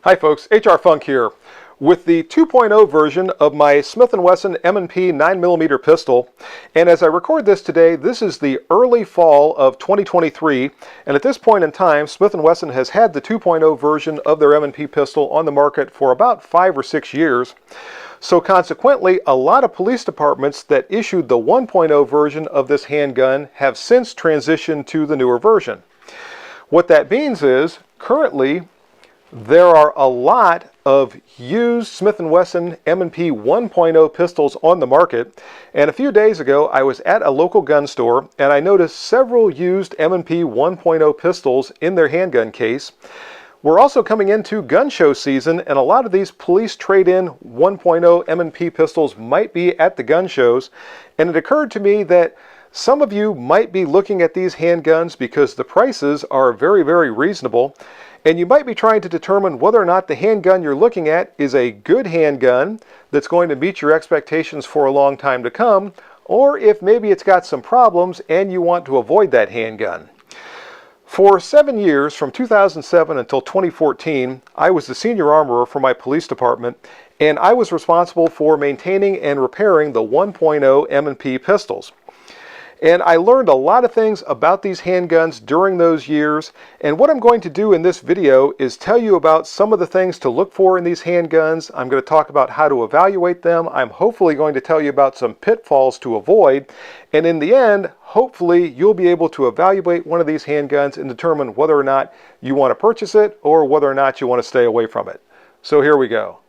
Hi folks, HR Funk here with the 2.0 version of my Smith & Wesson M&P 9mm pistol. And as I record this today, this is the early fall of 2023, and at this point in time, Smith & Wesson has had the 2.0 version of their M&P pistol on the market for about 5 or 6 years. So consequently, a lot of police departments that issued the 1.0 version of this handgun have since transitioned to the newer version. What that means is, currently, there are a lot of used Smith & Wesson M&P 1.0 pistols on the market, and a few days ago I was at a local gun store and I noticed several used M&P 1.0 pistols in their handgun case. We're also coming into gun show season, and a lot of these police trade-in 1.0 M&P pistols might be at the gun shows, and it occurred to me that some of you might be looking at these handguns because the prices are very, very reasonable. And you might be trying to determine whether or not the handgun you're looking at is a good handgun that's going to meet your expectations for a long time to come, or if maybe it's got some problems and you want to avoid that handgun. For 7 years, from 2007 until 2014, I was the senior armorer for my police department, and I was responsible for maintaining and repairing the 1.0 M&P pistols. And I learned a lot of things about these handguns during those years, and what I'm going to do in this video is tell you about some of the things to look for in these handguns. I'm going to talk about how to evaluate them. I'm hopefully going to tell you about some pitfalls to avoid, and in the end, hopefully you'll be able to evaluate one of these handguns and determine whether or not you want to purchase it or whether or not you want to stay away from it. So here we go.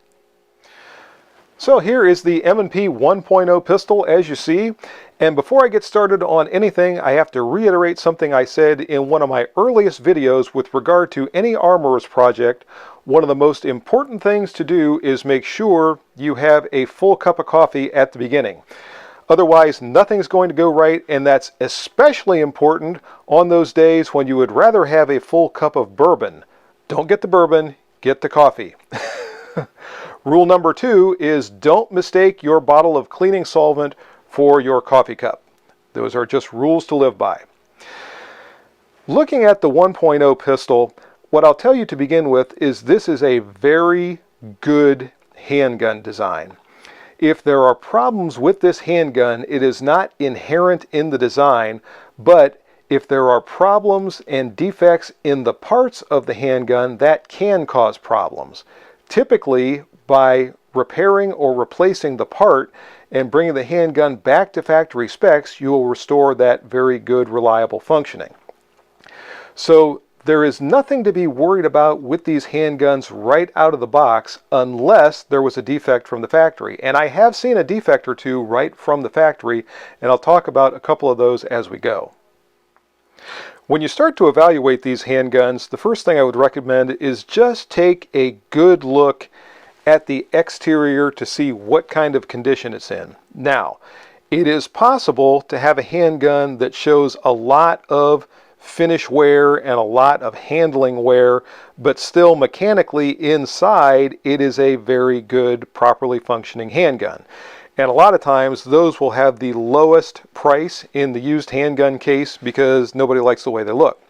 So here is the M&P 1.0 pistol, as you see. And before I get started on anything, I have to reiterate something I said in one of my earliest videos with regard to any armorer's project. One of the most important things to do is make sure you have a full cup of coffee at the beginning. Otherwise, nothing's going to go right, and that's especially important on those days when you would rather have a full cup of bourbon. Don't get the bourbon, get the coffee. Rule number 2 is don't mistake your bottle of cleaning solvent for your coffee cup. Those are just rules to live by. Looking at the 1.0 pistol, what I'll tell you to begin with is this is a very good handgun design. If there are problems with this handgun, it is not inherent in the design, but if there are problems and defects in the parts of the handgun, that can cause problems. Typically, by repairing or replacing the part and bringing the handgun back to factory specs, you will restore that very good, reliable functioning. So there is nothing to be worried about with these handguns right out of the box unless there was a defect from the factory. And I have seen a defect or two right from the factory, and I'll talk about a couple of those as we go. When you start to evaluate these handguns, the first thing I would recommend is just take a good look at the exterior to see what kind of condition it's in. Now, it is possible to have a handgun that shows a lot of finish wear and a lot of handling wear, but still mechanically inside it is a very good, properly functioning handgun. And a lot of times those will have the lowest price in the used handgun case because nobody likes the way they look.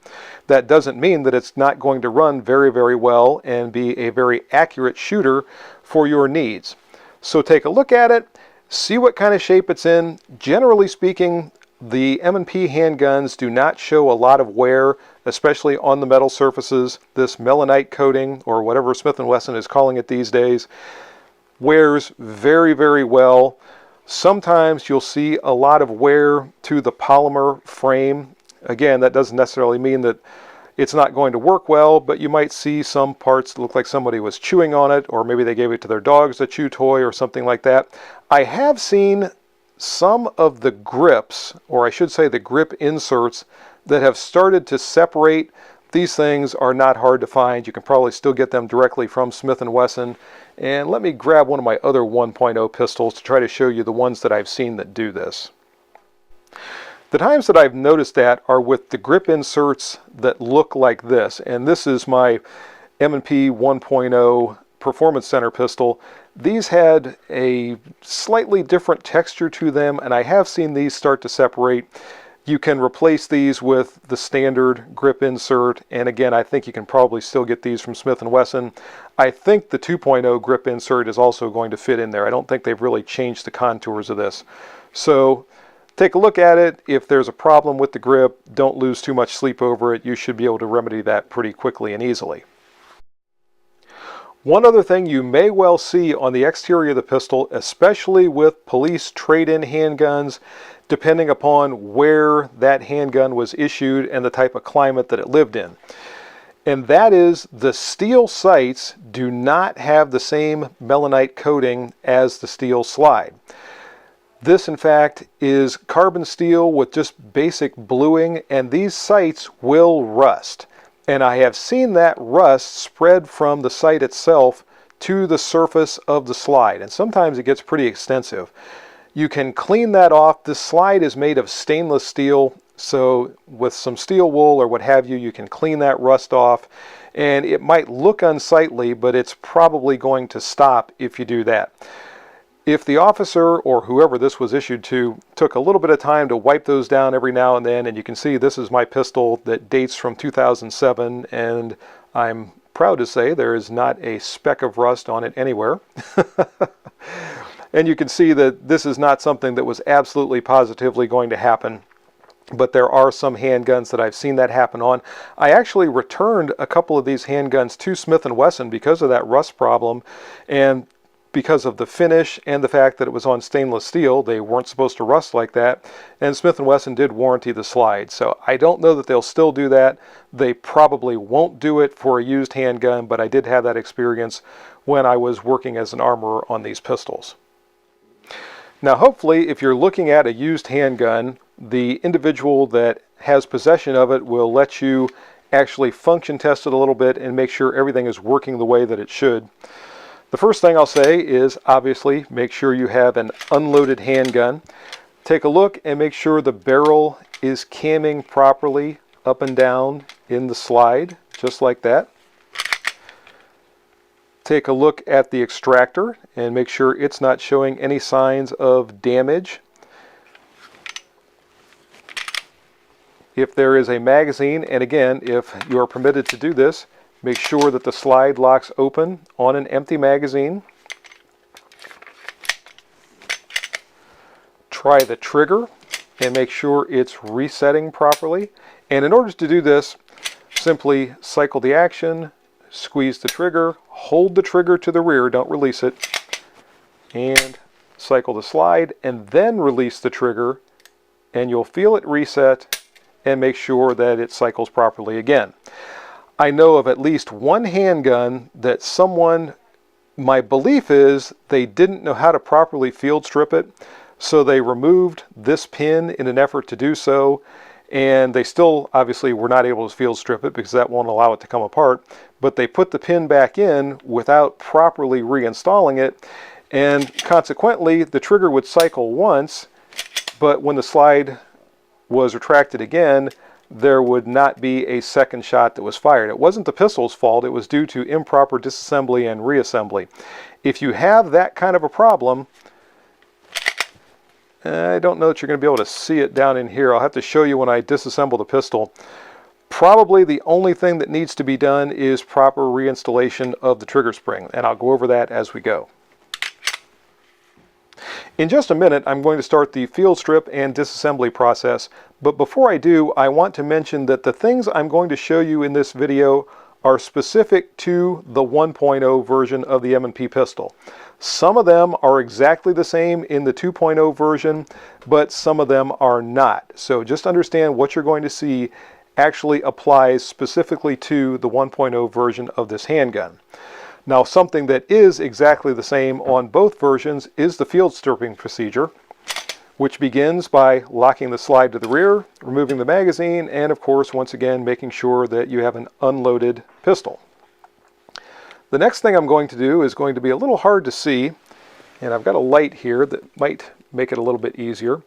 That doesn't mean that it's not going to run very, very well and be a very accurate shooter for your needs. So take a look at it, see what kind of shape it's in. Generally speaking, the M&P handguns do not show a lot of wear, especially on the metal surfaces. This melanite coating, or whatever Smith & Wesson is calling it these days, wears very, very well. Sometimes you'll see a lot of wear to the polymer frame. Again, that doesn't necessarily mean that it's not going to work well, but you might see some parts that look like somebody was chewing on it, or maybe they gave it to their dogs, a chew toy or something like that. I have seen some of the grips, or I should say the grip inserts, that have started to separate. These things are not hard to find. You can probably still get them directly from Smith & Wesson. And let me grab one of my other 1.0 pistols to try to show you the ones that I've seen that do this. The times that I've noticed that are with the grip inserts that look like this, and this is my M&P 1.0 Performance Center pistol. These had a slightly different texture to them, and I have seen these start to separate. You can replace these with the standard grip insert, and again, I think you can probably still get these from Smith & Wesson. I think the 2.0 grip insert is also going to fit in there. I don't think they've really changed the contours of this. So take a look at it. If there's a problem with the grip, don't lose too much sleep over it. You should be able to remedy that pretty quickly and easily. One other thing you may well see on the exterior of the pistol, especially with police trade-in handguns, depending upon where that handgun was issued and the type of climate that it lived in. And that is, the steel sights do not have the same melanite coating as the steel slide. This, in fact, is carbon steel with just basic bluing, and these sights will rust. And I have seen that rust spread from the sight itself to the surface of the slide, and sometimes it gets pretty extensive. You can clean that off. This slide is made of stainless steel, so with some steel wool or what have you, you can clean that rust off, and it might look unsightly, but it's probably going to stop if you do that. If the officer or whoever this was issued to took a little bit of time to wipe those down every now and then, and you can see this is my pistol that dates from 2007, and I'm proud to say there is not a speck of rust on it anywhere. And you can see that this is not something that was absolutely positively going to happen, but there are some handguns that I've seen that happen on. I actually returned a couple of these handguns to Smith & Wesson because of that rust problem, and because of the finish and the fact that it was on stainless steel. They weren't supposed to rust like that, and Smith & Wesson did warranty the slide. So I don't know that they'll still do that. They probably won't do it for a used handgun, but I did have that experience when I was working as an armorer on these pistols. Now hopefully, if you're looking at a used handgun, the individual that has possession of it will let you actually function test it a little bit and make sure everything is working the way that it should. The first thing I'll say is obviously make sure you have an unloaded handgun. Take a look and make sure the barrel is camming properly up and down in the slide, just like that. Take a look at the extractor and make sure it's not showing any signs of damage. If there is a magazine, and again, if you are permitted to do this, make sure that the slide locks open on an empty magazine. Try the trigger and make sure it's resetting properly. And in order to do this, simply cycle the action, squeeze the trigger, hold the trigger to the rear, don't release it, and cycle the slide, and then release the trigger, and you'll feel it reset, and make sure that it cycles properly again. I know of at least one handgun that someone, my belief is they didn't know how to properly field strip it, so they removed this pin in an effort to do so, and they still obviously were not able to field strip it because that won't allow it to come apart, but they put the pin back in without properly reinstalling it, and consequently the trigger would cycle once, but when the slide was retracted again, there would not be a second shot that was fired. It wasn't the pistol's fault, it was due to improper disassembly and reassembly. If you have that kind of a problem, I don't know that you're going to be able to see it down in here. I'll have to show you when I disassemble the pistol. Probably the only thing that needs to be done is proper reinstallation of the trigger spring, and I'll go over that as we go. In just a minute, I'm going to start the field strip and disassembly process, but before I do, I want to mention that the things I'm going to show you in this video are specific to the 1.0 version of the M&P pistol. Some of them are exactly the same in the 2.0 version, but some of them are not. So just understand what you're going to see actually applies specifically to the 1.0 version of this handgun. Now, something that is exactly the same on both versions is the field stripping procedure, which begins by locking the slide to the rear, removing the magazine, and of course, once again, making sure that you have an unloaded pistol. The next thing I'm going to do is going to be a little hard to see, and I've got a light here that might make it a little bit easier.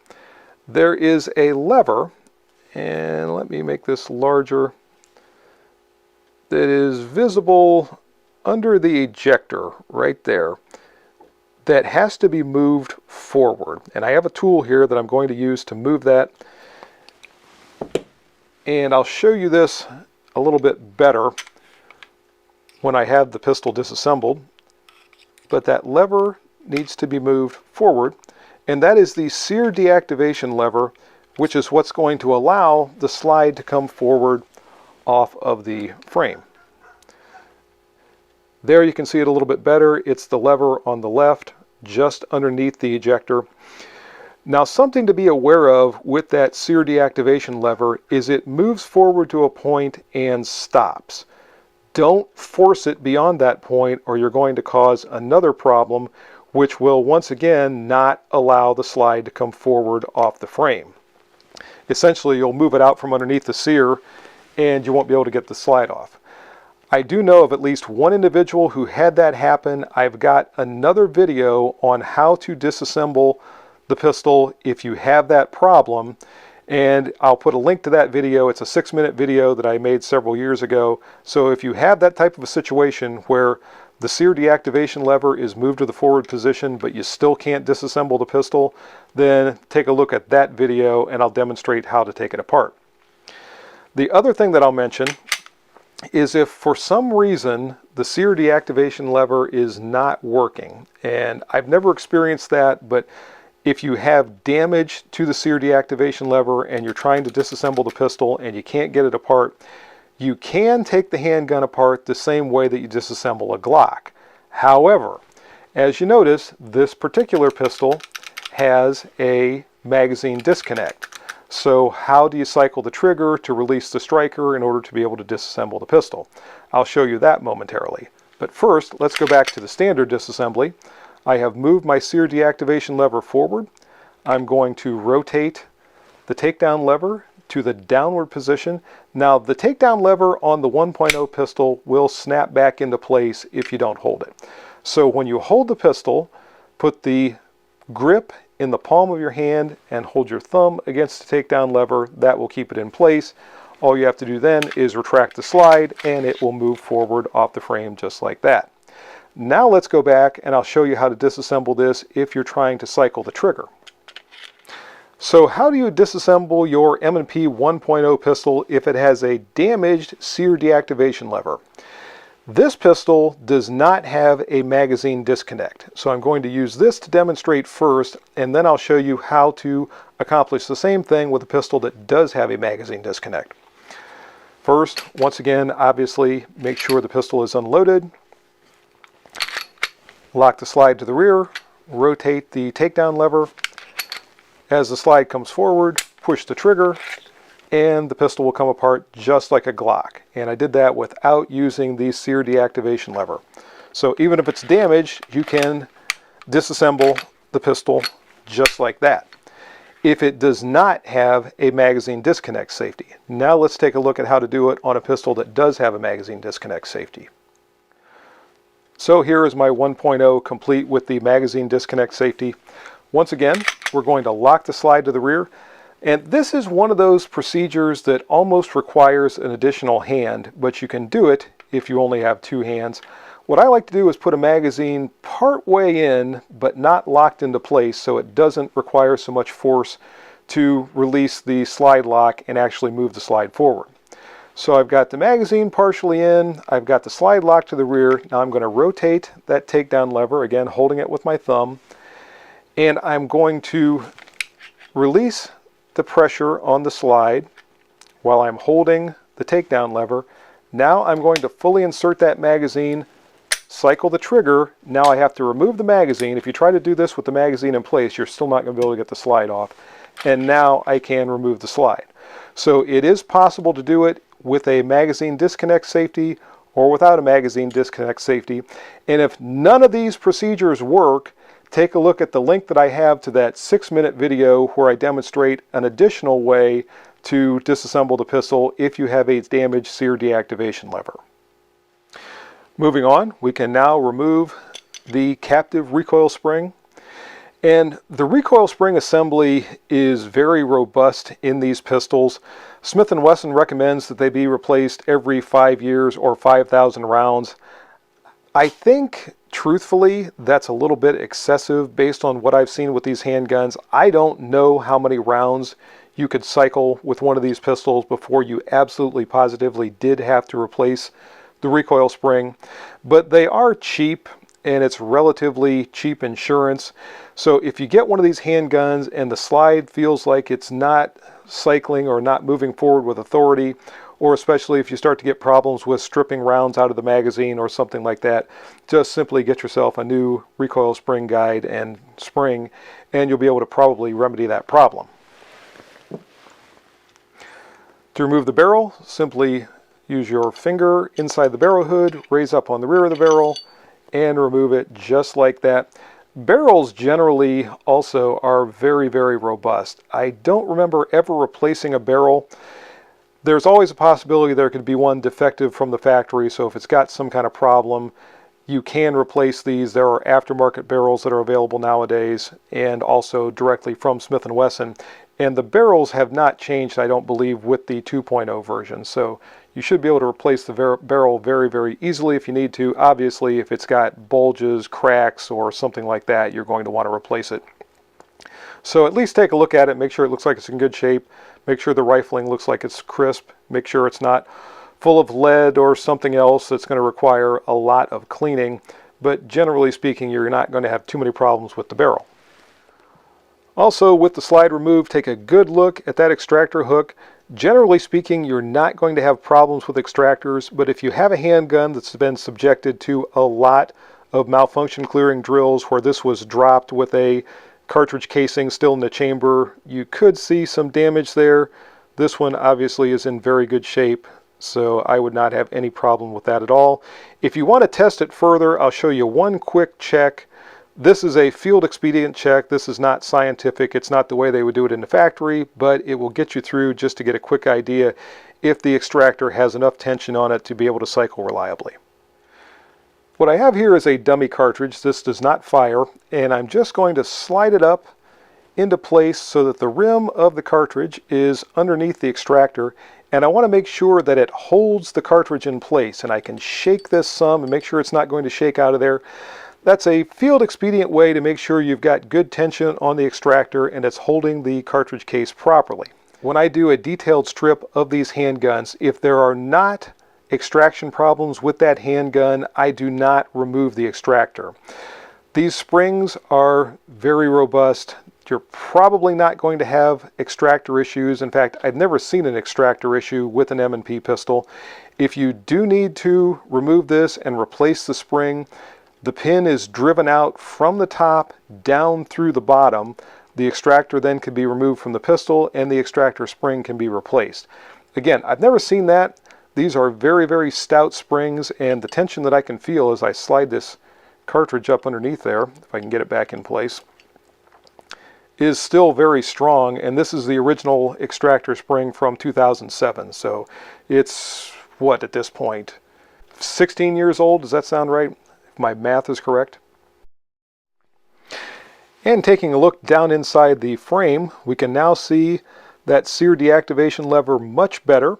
There is a lever, and let me make this larger, that is visible under the ejector right there, that has to be moved forward. And I have a tool here that I'm going to use to move that. And I'll show you this a little bit better when I have the pistol disassembled. But that lever needs to be moved forward, and that is the sear deactivation lever, which is what's going to allow the slide to come forward off of the frame. There you can see it a little bit better. It's the lever on the left, just underneath the ejector. Now, something to be aware of with that sear deactivation lever is it moves forward to a point and stops. Don't force it beyond that point, or you're going to cause another problem, which will once again not allow the slide to come forward off the frame. Essentially, you'll move it out from underneath the sear and you won't be able to get the slide off. I do know of at least one individual who had that happen. I've got another video on how to disassemble the pistol if you have that problem, and I'll put a link to that video. It's a 6-minute video that I made several years ago. So if you have that type of a situation where the sear deactivation lever is moved to the forward position but you still can't disassemble the pistol, then take a look at that video and I'll demonstrate how to take it apart. The other thing that I'll mention is if for some reason the sear deactivation lever is not working, and I've never experienced that, but if you have damage to the sear deactivation lever and you're trying to disassemble the pistol and you can't get it apart, you can take the handgun apart the same way that you disassemble a Glock. However, as you notice, this particular pistol has a magazine disconnect. So how do you cycle the trigger to release the striker in order to be able to disassemble the pistol? I'll show you that momentarily. But first, let's go back to the standard disassembly. I have moved my sear deactivation lever forward. I'm going to rotate the takedown lever to the downward position. Now, the takedown lever on the 1.0 pistol will snap back into place if you don't hold it. So when you hold the pistol, put the grip in the palm of your hand and hold your thumb against the takedown lever. That will keep it in place. All you have to do then is retract the slide and it will move forward off the frame just like that. Now let's go back and I'll show you how to disassemble this if you're trying to cycle the trigger. So how do you disassemble your M&P 1.0 pistol if it has a damaged sear deactivation lever? This pistol does not have a magazine disconnect. So I'm going to use this to demonstrate first, and then I'll show you how to accomplish the same thing with a pistol that does have a magazine disconnect. First, once again, obviously make sure the pistol is unloaded. Lock the slide to the rear, rotate the takedown lever. As the slide comes forward, push the trigger, and the pistol will come apart just like a Glock. And I did that without using the sear deactivation lever. So even if it's damaged, you can disassemble the pistol just like that. If it does not have a magazine disconnect safety. Now let's take a look at how to do it on a pistol that does have a magazine disconnect safety. So here is my 1.0 complete with the magazine disconnect safety. Once again, we're going to lock the slide to the rear. And this is one of those procedures that almost requires an additional hand, but you can do it if you only have two hands. What I like to do is put a magazine part way in, but not locked into place, so it doesn't require so much force to release the slide lock and actually move the slide forward. So I've got the magazine partially in, I've got the slide locked to the rear. Now I'm going to rotate that takedown lever, again holding it with my thumb, and I'm going to release the pressure on the slide while I'm holding the takedown lever. Now I'm going to fully insert that magazine, cycle the trigger. Now I have to remove the magazine. If you try to do this with the magazine in place, you're still not going to be able to get the slide off. And now I can remove the slide. So it is possible to do it with a magazine disconnect safety or without a magazine disconnect safety. And if none of these procedures work, take a look at the link that I have to that 6-minute video where I demonstrate an additional way to disassemble the pistol if you have a damaged sear deactivation lever. Moving on, we can now remove the captive recoil spring. And the recoil spring assembly is very robust in these pistols. Smith & Wesson recommends that they be replaced every 5 years or 5,000 rounds. I think Truthfully, that's a little bit excessive based on what I've seen with these handguns. I don't know how many rounds you could cycle with one of these pistols before you absolutely positively did have to replace the recoil spring, but they are cheap and it's relatively cheap insurance. So if you get one of these handguns and the slide feels like it's not cycling or not moving forward with authority, or especially if you start to get problems with stripping rounds out of the magazine or something like that, just simply get yourself a new recoil spring guide and spring, and you'll be able to probably remedy that problem. To remove the barrel, simply use your finger inside the barrel hood, raise up on the rear of the barrel, and remove it just like that. Barrels generally also are very, very robust. I don't remember ever replacing a barrel. There's always a possibility there could be one defective from the factory, so if it's got some kind of problem, you can replace these. There are aftermarket barrels that are available nowadays, and also directly from Smith & Wesson. And the barrels have not changed, I don't believe, with the 2.0 version. So you should be able to replace the barrel very, very easily if you need to. Obviously, if it's got bulges, cracks, or something like that, you're going to want to replace it. So at least take a look at it, make sure it looks like it's in good shape, make sure the rifling looks like it's crisp, make sure it's not full of lead or something else that's going to require a lot of cleaning. But generally speaking, you're not going to have too many problems with the barrel. Also, with the slide removed, take a good look at that extractor hook. Generally speaking, you're not going to have problems with extractors, but if you have a handgun that's been subjected to a lot of malfunction clearing drills where this was dropped with a cartridge casing still in the chamber, you could see some damage there. This one obviously is in very good shape, so I would not have any problem with that at all. If you want to test it further, I'll show you one quick check. This is a field expedient check. This is not scientific. It's not the way they would do it in the factory, but it will get you through just to get a quick idea if the extractor has enough tension on it to be able to cycle reliably. What I have here is a dummy cartridge. This does not fire, and I'm just going to slide it up into place so that the rim of the cartridge is underneath the extractor, and I want to make sure that it holds the cartridge in place, and I can shake this some and make sure it's not going to shake out of there. That's a field expedient way to make sure you've got good tension on the extractor and it's holding the cartridge case properly. When I do a detailed strip of these handguns, if there are not extraction problems with that handgun, I do not remove the extractor. These springs are very robust. You're probably not going to have extractor issues. In fact, I've never seen an extractor issue with an M&P pistol. If you do need to remove this and replace the spring, the pin is driven out from the top down through the bottom. The extractor then can be removed from the pistol and the extractor spring can be replaced. Again, I've never seen that. These are very, very stout springs, and the tension that I can feel as I slide this cartridge up underneath there, if I can get it back in place, is still very strong. And this is the original extractor spring from 2007. So it's, what, at this point, 16 years old? Does that sound right? If my math is correct. And taking a look down inside the frame, we can now see that sear deactivation lever much better.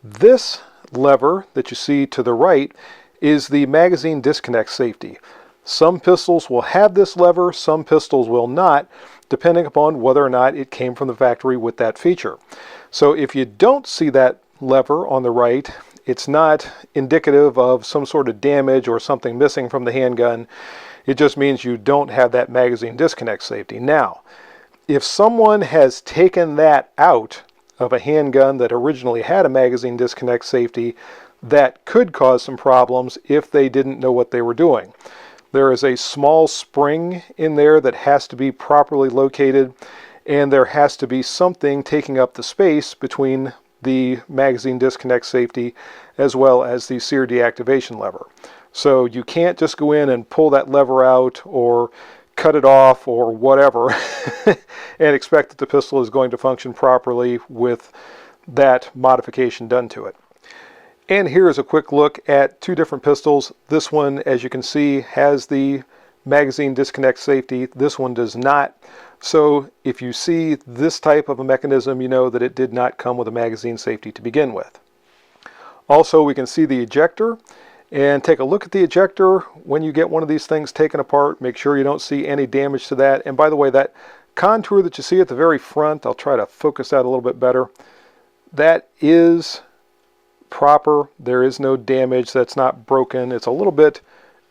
This lever that you see to the right is the magazine disconnect safety. Some pistols will have this lever, some pistols will not, depending upon whether or not it came from the factory with that feature. So if you don't see that lever on the right, it's not indicative of some sort of damage or something missing from the handgun. It just means you don't have that magazine disconnect safety. Now, if someone has taken that out of a handgun that originally had a magazine disconnect safety, that could cause some problems if they didn't know what they were doing. There is a small spring in there that has to be properly located, and there has to be something taking up the space between the magazine disconnect safety as well as the sear deactivation lever. So you can't just go in and pull that lever out or cut it off or whatever and expect that the pistol is going to function properly with that modification done to it. And here is a quick look at two different pistols. This one, as you can see, has the magazine disconnect safety. This one does not. So if you see this type of a mechanism, you know that it did not come with a magazine safety to begin with. Also, we can see the ejector, And take a look at the ejector when you get one of these things taken apart. Make sure you don't see any damage to that. And by the way, that contour that you see at the very front, I'll try to focus that a little bit better. That is proper. There is no damage. That's not broken. It's a little bit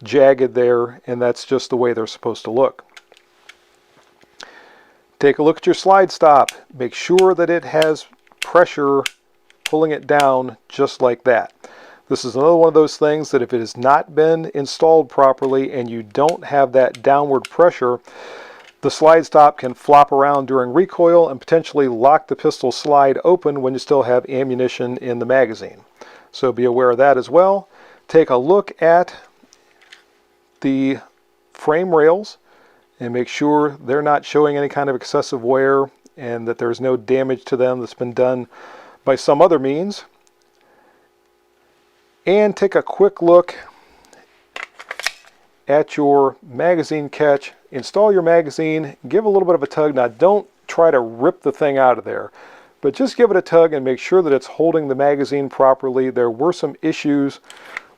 jagged there, and that's just the way they're supposed to look. Take a look at your slide stop. Make sure that it has pressure pulling it down just like that. This is another one of those things that if it has not been installed properly and you don't have that downward pressure, the slide stop can flop around during recoil and potentially lock the pistol slide open when you still have ammunition in the magazine. So be aware of that as well. Take a look at the frame rails and make sure they're not showing any kind of excessive wear and that there's no damage to them that's been done by some other means. And take a quick look at your magazine catch. Install your magazine, give a little bit of a tug. Now don't try to rip the thing out of there, but just give it a tug and make sure that it's holding the magazine properly. There were some issues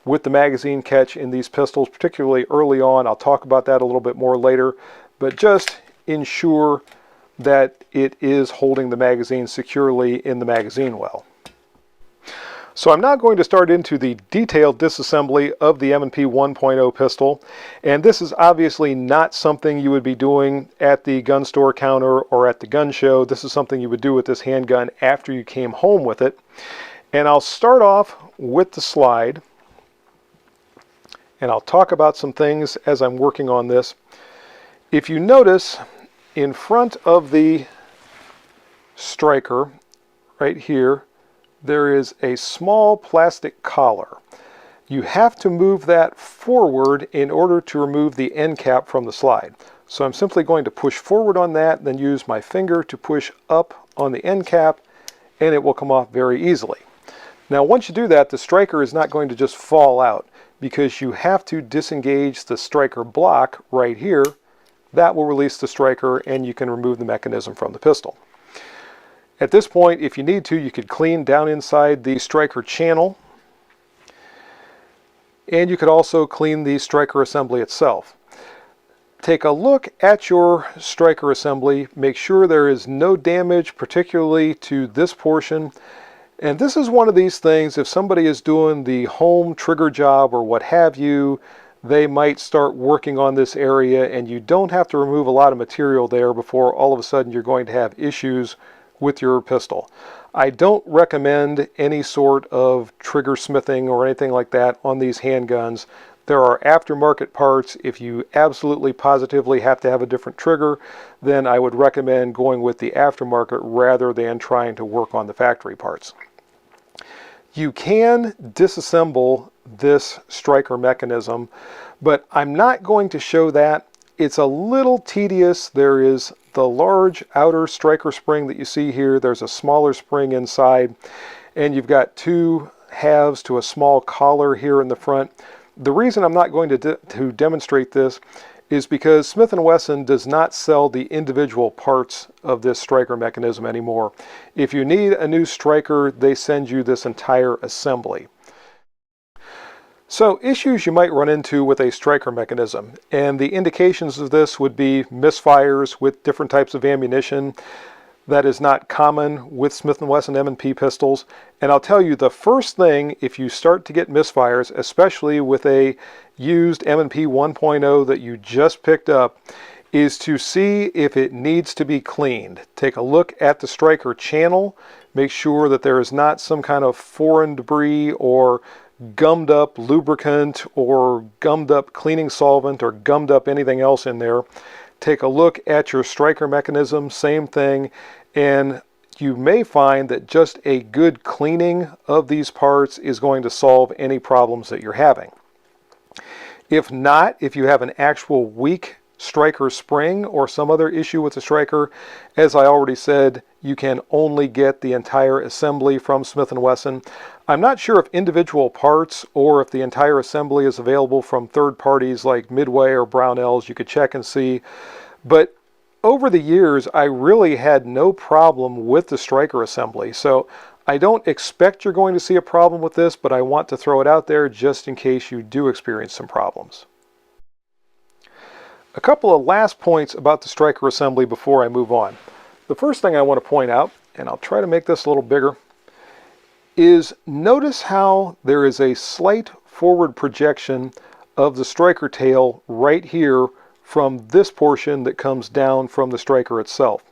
with the magazine catch in these pistols, particularly early on. I'll talk about that a little bit more later, but just ensure that it is holding the magazine securely in the magazine well. So I'm now going to start into the detailed disassembly of the M&P 1.0 pistol, and this is obviously not something you would be doing at the gun store counter or at the gun show. This is something you would do with this handgun after you came home with it. And I'll start off with the slide, and I'll talk about some things as I'm working on this. If you notice, in front of the striker, right here, there is a small plastic collar. You have to move that forward in order to remove the end cap from the slide. So I'm simply going to push forward on that, then use my finger to push up on the end cap, and it will come off very easily. Now once you do that, the striker is not going to just fall out, because you have to disengage the striker block right here. That will release the striker and you can remove the mechanism from the pistol. At this point, if you need to, you could clean down inside the striker channel, and you could also clean the striker assembly itself. Take a look at your striker assembly. Make sure there is no damage, particularly to this portion. And this is one of these things, if somebody is doing the home trigger job or what have you, they might start working on this area, and you don't have to remove a lot of material there before all of a sudden you're going to have issues with your pistol. I don't recommend any sort of trigger smithing or anything like that on these handguns. There are aftermarket parts. If you absolutely positively have to have a different trigger, then I would recommend going with the aftermarket rather than trying to work on the factory parts. You can disassemble this striker mechanism, but I'm not going to show that. It's a little tedious. There is the large outer striker spring that you see here. There's a smaller spring inside, and you've got two halves to a small collar here in the front. The reason I'm not going to demonstrate this is because Smith & Wesson does not sell the individual parts of this striker mechanism anymore. If you need a new striker, they send you this entire assembly. So issues you might run into with a striker mechanism, and the indications of this would be misfires with different types of ammunition. That is not common with Smith & Wesson M&P pistols. And I'll tell you, the first thing, if you start to get misfires, especially with a used M&P 1.0 that you just picked up, is to see if it needs to be cleaned. Take a look at the striker channel. Make sure that there is not some kind of foreign debris or gummed up lubricant or gummed up cleaning solvent or gummed up anything else in there. Take a look at your striker mechanism, same thing, and you may find that just a good cleaning of these parts is going to solve any problems that you're having. If not, if you have an actual weak striker spring or some other issue with the striker, as I already said, you can only get the entire assembly from Smith & Wesson. I'm not sure if individual parts or if the entire assembly is available from third parties like Midway or Brownells. You could check and see. But over the years, I really had no problem with the striker assembly. So I don't expect you're going to see a problem with this, but I want to throw it out there just in case you do experience some problems. A couple of last points about the striker assembly before I move on. The first thing I want to point out, and I'll try to make this a little bigger, is notice how there is a slight forward projection of the striker tail right here from this portion that comes down from the striker itself.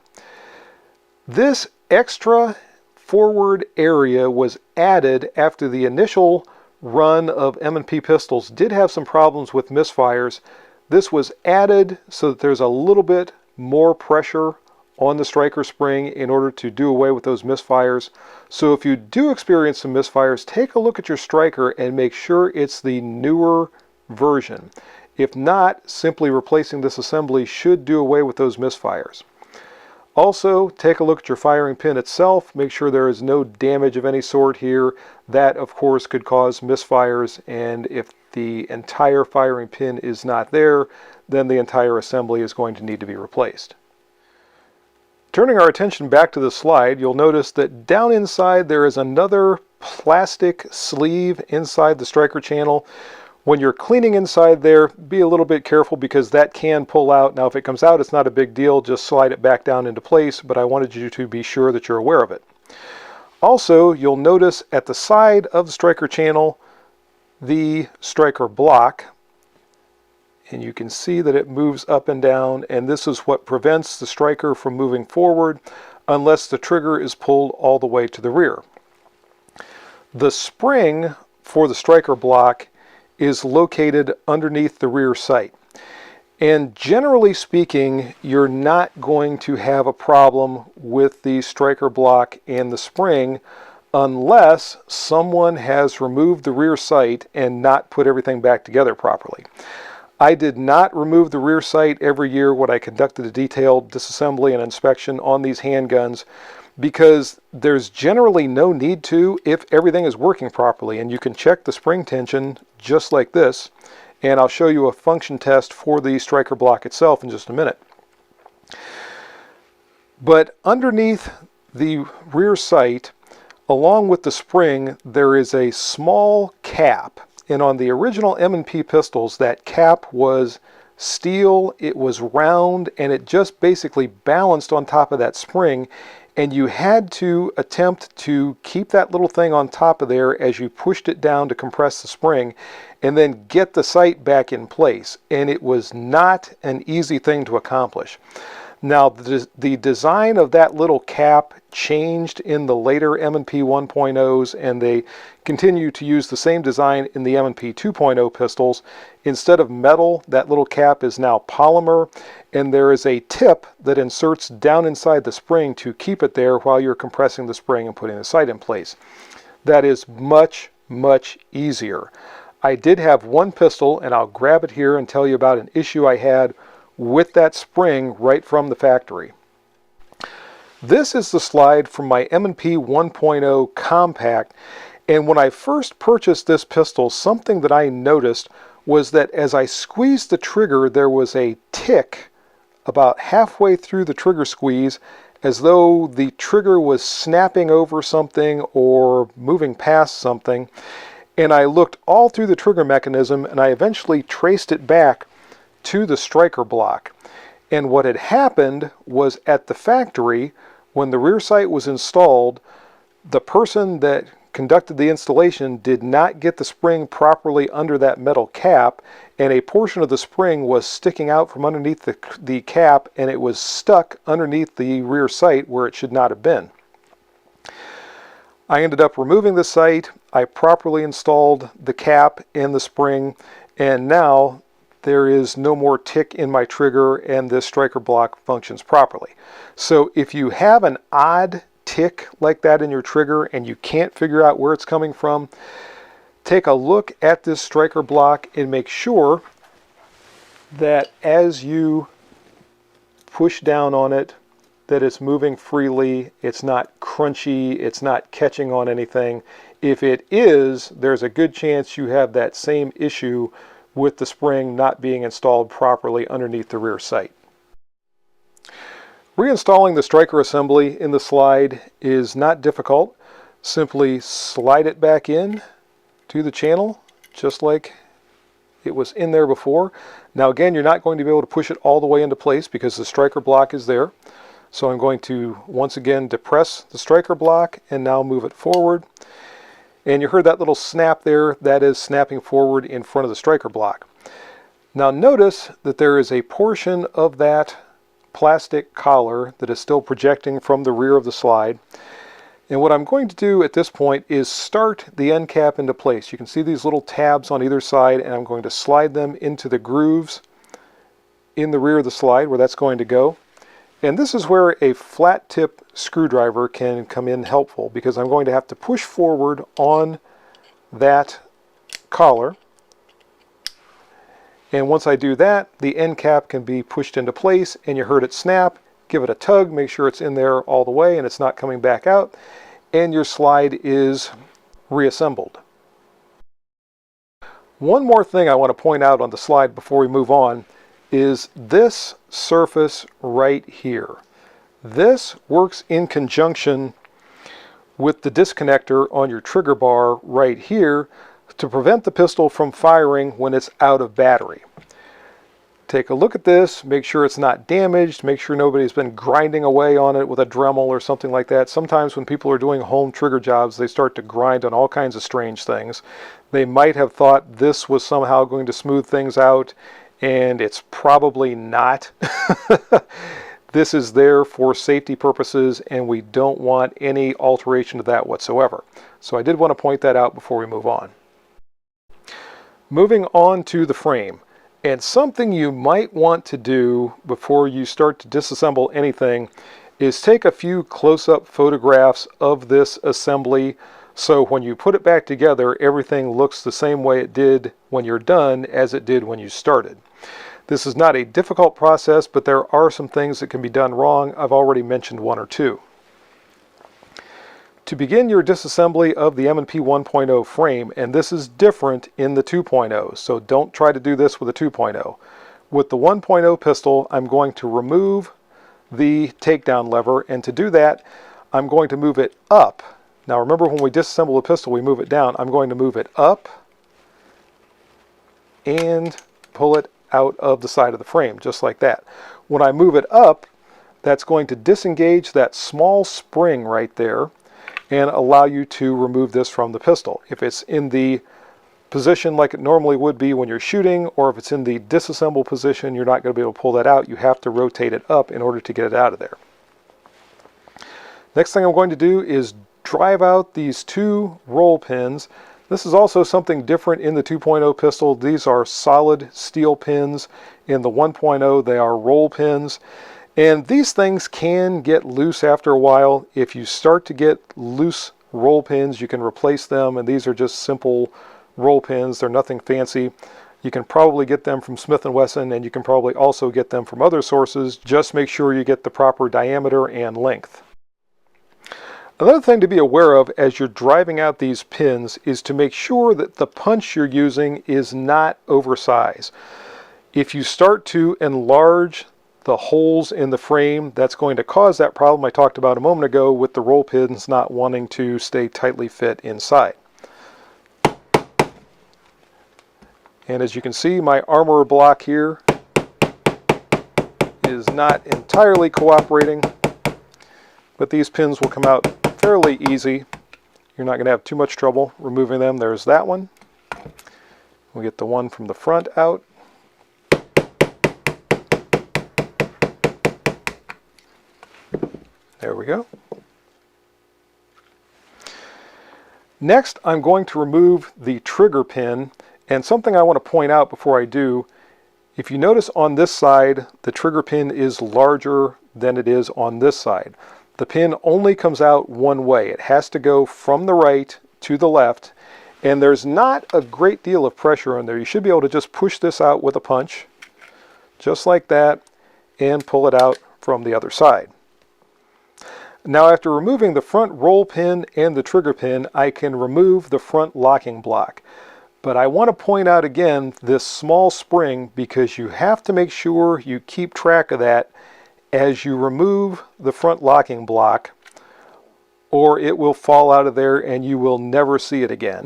This extra forward area was added after the initial run of M&P pistols did have some problems with misfires. This was added so that there's a little bit more pressure on the striker spring in order to do away with those misfires. So if you do experience some misfires, take a look at your striker and make sure it's the newer version. If not, simply replacing this assembly should do away with those misfires. Also, take a look at your firing pin itself. Make sure there is no damage of any sort here. That, of course, could cause misfires, and if the entire firing pin is not there, then the entire assembly is going to need to be replaced. Turning our attention back to the slide, you'll notice that down inside there is another plastic sleeve inside the striker channel. When you're cleaning inside there, be a little bit careful because that can pull out. Now if it comes out, it's not a big deal, just slide it back down into place, but I wanted you to be sure that you're aware of it. Also, you'll notice at the side of the striker channel, the striker block, and you can see that it moves up and down, and this is what prevents the striker from moving forward unless the trigger is pulled all the way to the rear. The spring for the striker block is located underneath the rear sight. And generally speaking, you're not going to have a problem with the striker block and the spring unless someone has removed the rear sight and not put everything back together properly. I did not remove the rear sight every year when I conducted a detailed disassembly and inspection on these handguns, because there's generally no need to if everything is working properly, and you can check the spring tension just like this, and I'll show you a function test for the striker block itself in just a minute. But underneath the rear sight, along with the spring, there is a small cap, and on the original M&P pistols that cap was steel, it was round, and it just basically balanced on top of that spring, and you had to attempt to keep that little thing on top of there as you pushed it down to compress the spring and then get the sight back in place, and it was not an easy thing to accomplish. Now the design of that little cap changed in the later M&P 1.0s, and they continue to use the same design in the M&P 2.0 pistols. Instead of metal, that little cap is now polymer, and there is a tip that inserts down inside the spring to keep it there while you're compressing the spring and putting the sight in place. That is much, much easier. I did have one pistol, and I'll grab it here and tell you about an issue I had with that spring right from the factory. This is the slide from my M&P 1.0 compact, and when I first purchased this pistol, something that I noticed was that as I squeezed the trigger, there was a tick about halfway through the trigger squeeze, as though the trigger was snapping over something or moving past something. And I looked all through the trigger mechanism, and I eventually traced it back to the striker block. And what had happened was at the factory, when the rear sight was installed, the person that conducted the installation did not get the spring properly under that metal cap, and a portion of the spring was sticking out from underneath the cap, and it was stuck underneath the rear sight where it should not have been. I ended up removing the sight, I properly installed the cap and the spring, and now there is no more tick in my trigger, and this striker block functions properly. So if you have an odd tick like that in your trigger and you can't figure out where it's coming from, take a look at this striker block and make sure that as you push down on it, that it's moving freely, it's not crunchy, it's not catching on anything. If it is, there's a good chance you have that same issue with the spring not being installed properly underneath the rear sight. Reinstalling the striker assembly in the slide is not difficult. Simply slide it back in to the channel, just like it was in there before. Now again, you're not going to be able to push it all the way into place because the striker block is there. So I'm going to once again depress the striker block and now move it forward. And you heard that little snap there, that is snapping forward in front of the striker block. Now notice that there is a portion of that plastic collar that is still projecting from the rear of the slide. And what I'm going to do at this point is start the end cap into place. You can see these little tabs on either side, and I'm going to slide them into the grooves in the rear of the slide where that's going to go. And this is where a flat tip screwdriver can come in helpful, because I'm going to have to push forward on that collar. And once I do that, the end cap can be pushed into place, and you heard it snap. Give it a tug, make sure it's in there all the way and it's not coming back out, and your slide is reassembled. One more thing I want to point out on the slide before we move on is this surface right here. This works in conjunction with the disconnector on your trigger bar right here to prevent the pistol from firing when it's out of battery. Take a look at this, make sure it's not damaged, make sure nobody's been grinding away on it with a Dremel or something like that. Sometimes when people are doing home trigger jobs, they start to grind on all kinds of strange things. They might have thought this was somehow going to smooth things out, and it's probably not. This is there for safety purposes, and we don't want any alteration to that whatsoever. So I did want to point that out before we move on. Moving on to the frame. And something you might want to do before you start to disassemble anything is take a few close-up photographs of this assembly, so when you put it back together, everything looks the same way it did when you're done as it did when you started. This is not a difficult process, but there are some things that can be done wrong. I've already mentioned one or two. To begin your disassembly of the M&P 1.0 frame, and this is different in the 2.0, so don't try to do this with a 2.0. With the 1.0 pistol, I'm going to remove the takedown lever, and to do that, I'm going to move it up. Now remember, when we disassemble a pistol, we move it down. I'm going to move it up and pull it out of the side of the frame, just like that. When I move it up, that's going to disengage that small spring right there and allow you to remove this from the pistol. If it's in the position like it normally would be when you're shooting, or if it's in the disassemble position, you're not going to be able to pull that out. You have to rotate it up in order to get it out of there. Next thing I'm going to do is drive out these two roll pins. This is also something different in the 2.0 pistol. These are solid steel pins. In the 1.0, they are roll pins. And these things can get loose after a while. If you start to get loose roll pins, you can replace them, and these are just simple roll pins. They're nothing fancy. You can probably get them from Smith & Wesson, and you can probably also get them from other sources. Just make sure you get the proper diameter and length. Another thing to be aware of as you're driving out these pins is to make sure that the punch you're using is not oversized. If you start to enlarge the holes in the frame, that's going to cause that problem I talked about a moment ago with the roll pins not wanting to stay tightly fit inside. And as you can see, my armor block here is not entirely cooperating, but these pins will come out fairly easy. You're not going to have too much trouble removing them. There's that one. We'll get the one from the front out. There we go. Next, I'm going to remove the trigger pin, and something I want to point out before I do, if you notice on this side, the trigger pin is larger than it is on this side. The pin only comes out one way. It has to go from the right to the left, and there's not a great deal of pressure on there. You should be able to just push this out with a punch, just like that, and pull it out from the other side. Now, after removing the front roll pin and the trigger pin, I can remove the front locking block. But I want to point out again this small spring, because you have to make sure you keep track of that as you remove the front locking block. or it will fall out of there and you will never see it again.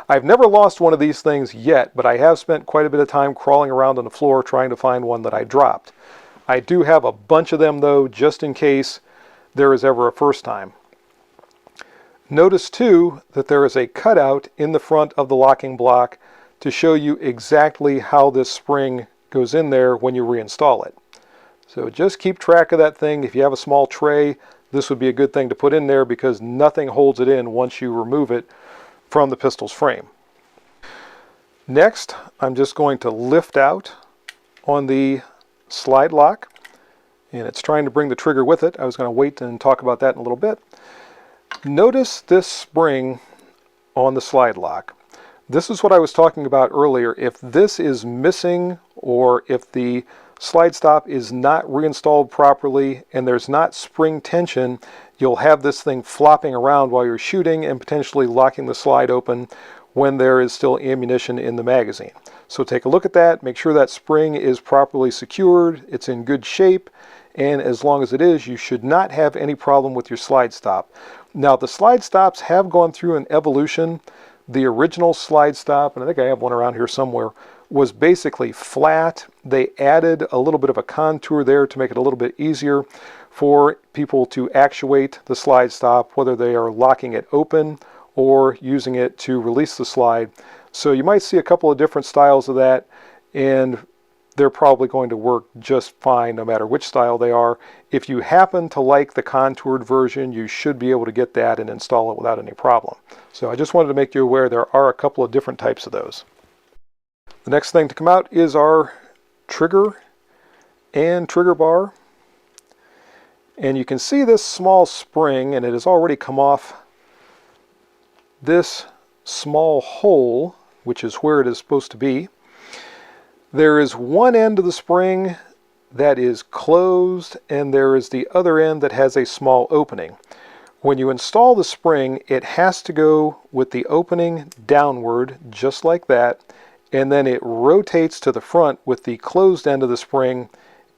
I've never lost one of these things yet, but I have spent quite a bit of time crawling around on the floor trying to find one that I dropped. I do have a bunch of them though, just in case there is ever a first time. Notice too that there is a cutout in the front of the locking block to show you exactly how this spring goes in there when you reinstall it. So just keep track of that thing. If you have a small tray, this would be a good thing to put in there because nothing holds it in once you remove it from the pistol's frame. Next, I'm just going to lift out on the slide lock, and it's trying to bring the trigger with it. I was going to wait and talk about that in a little bit. Notice this spring on the slide lock. This is what I was talking about earlier. If this is missing, or if the slide stop is not reinstalled properly and there's not spring tension, you'll have this thing flopping around while you're shooting and potentially locking the slide open when there is still ammunition in the magazine. So take a look at that, make sure that spring is properly secured, it's in good shape, and as long as it is, you should not have any problem with your slide stop. Now the slide stops have gone through an evolution. The original slide stop, and I think I have one around here somewhere, was basically flat. They added a little bit of a contour there to make it a little bit easier for people to actuate the slide stop, whether they are locking it open or using it to release the slide. So you might see a couple of different styles of that, and they're probably going to work just fine no matter which style they are. If you happen to like the contoured version, you should be able to get that and install it without any problem. So I just wanted to make you aware there are a couple of different types of those. The next thing to come out is our trigger and trigger bar. And you can see this small spring, and it has already come off this small hole, which is where it is supposed to be. There is one end of the spring that is closed, and there is the other end that has a small opening. When you install the spring, it has to go with the opening downward, just like that, and then it rotates to the front with the closed end of the spring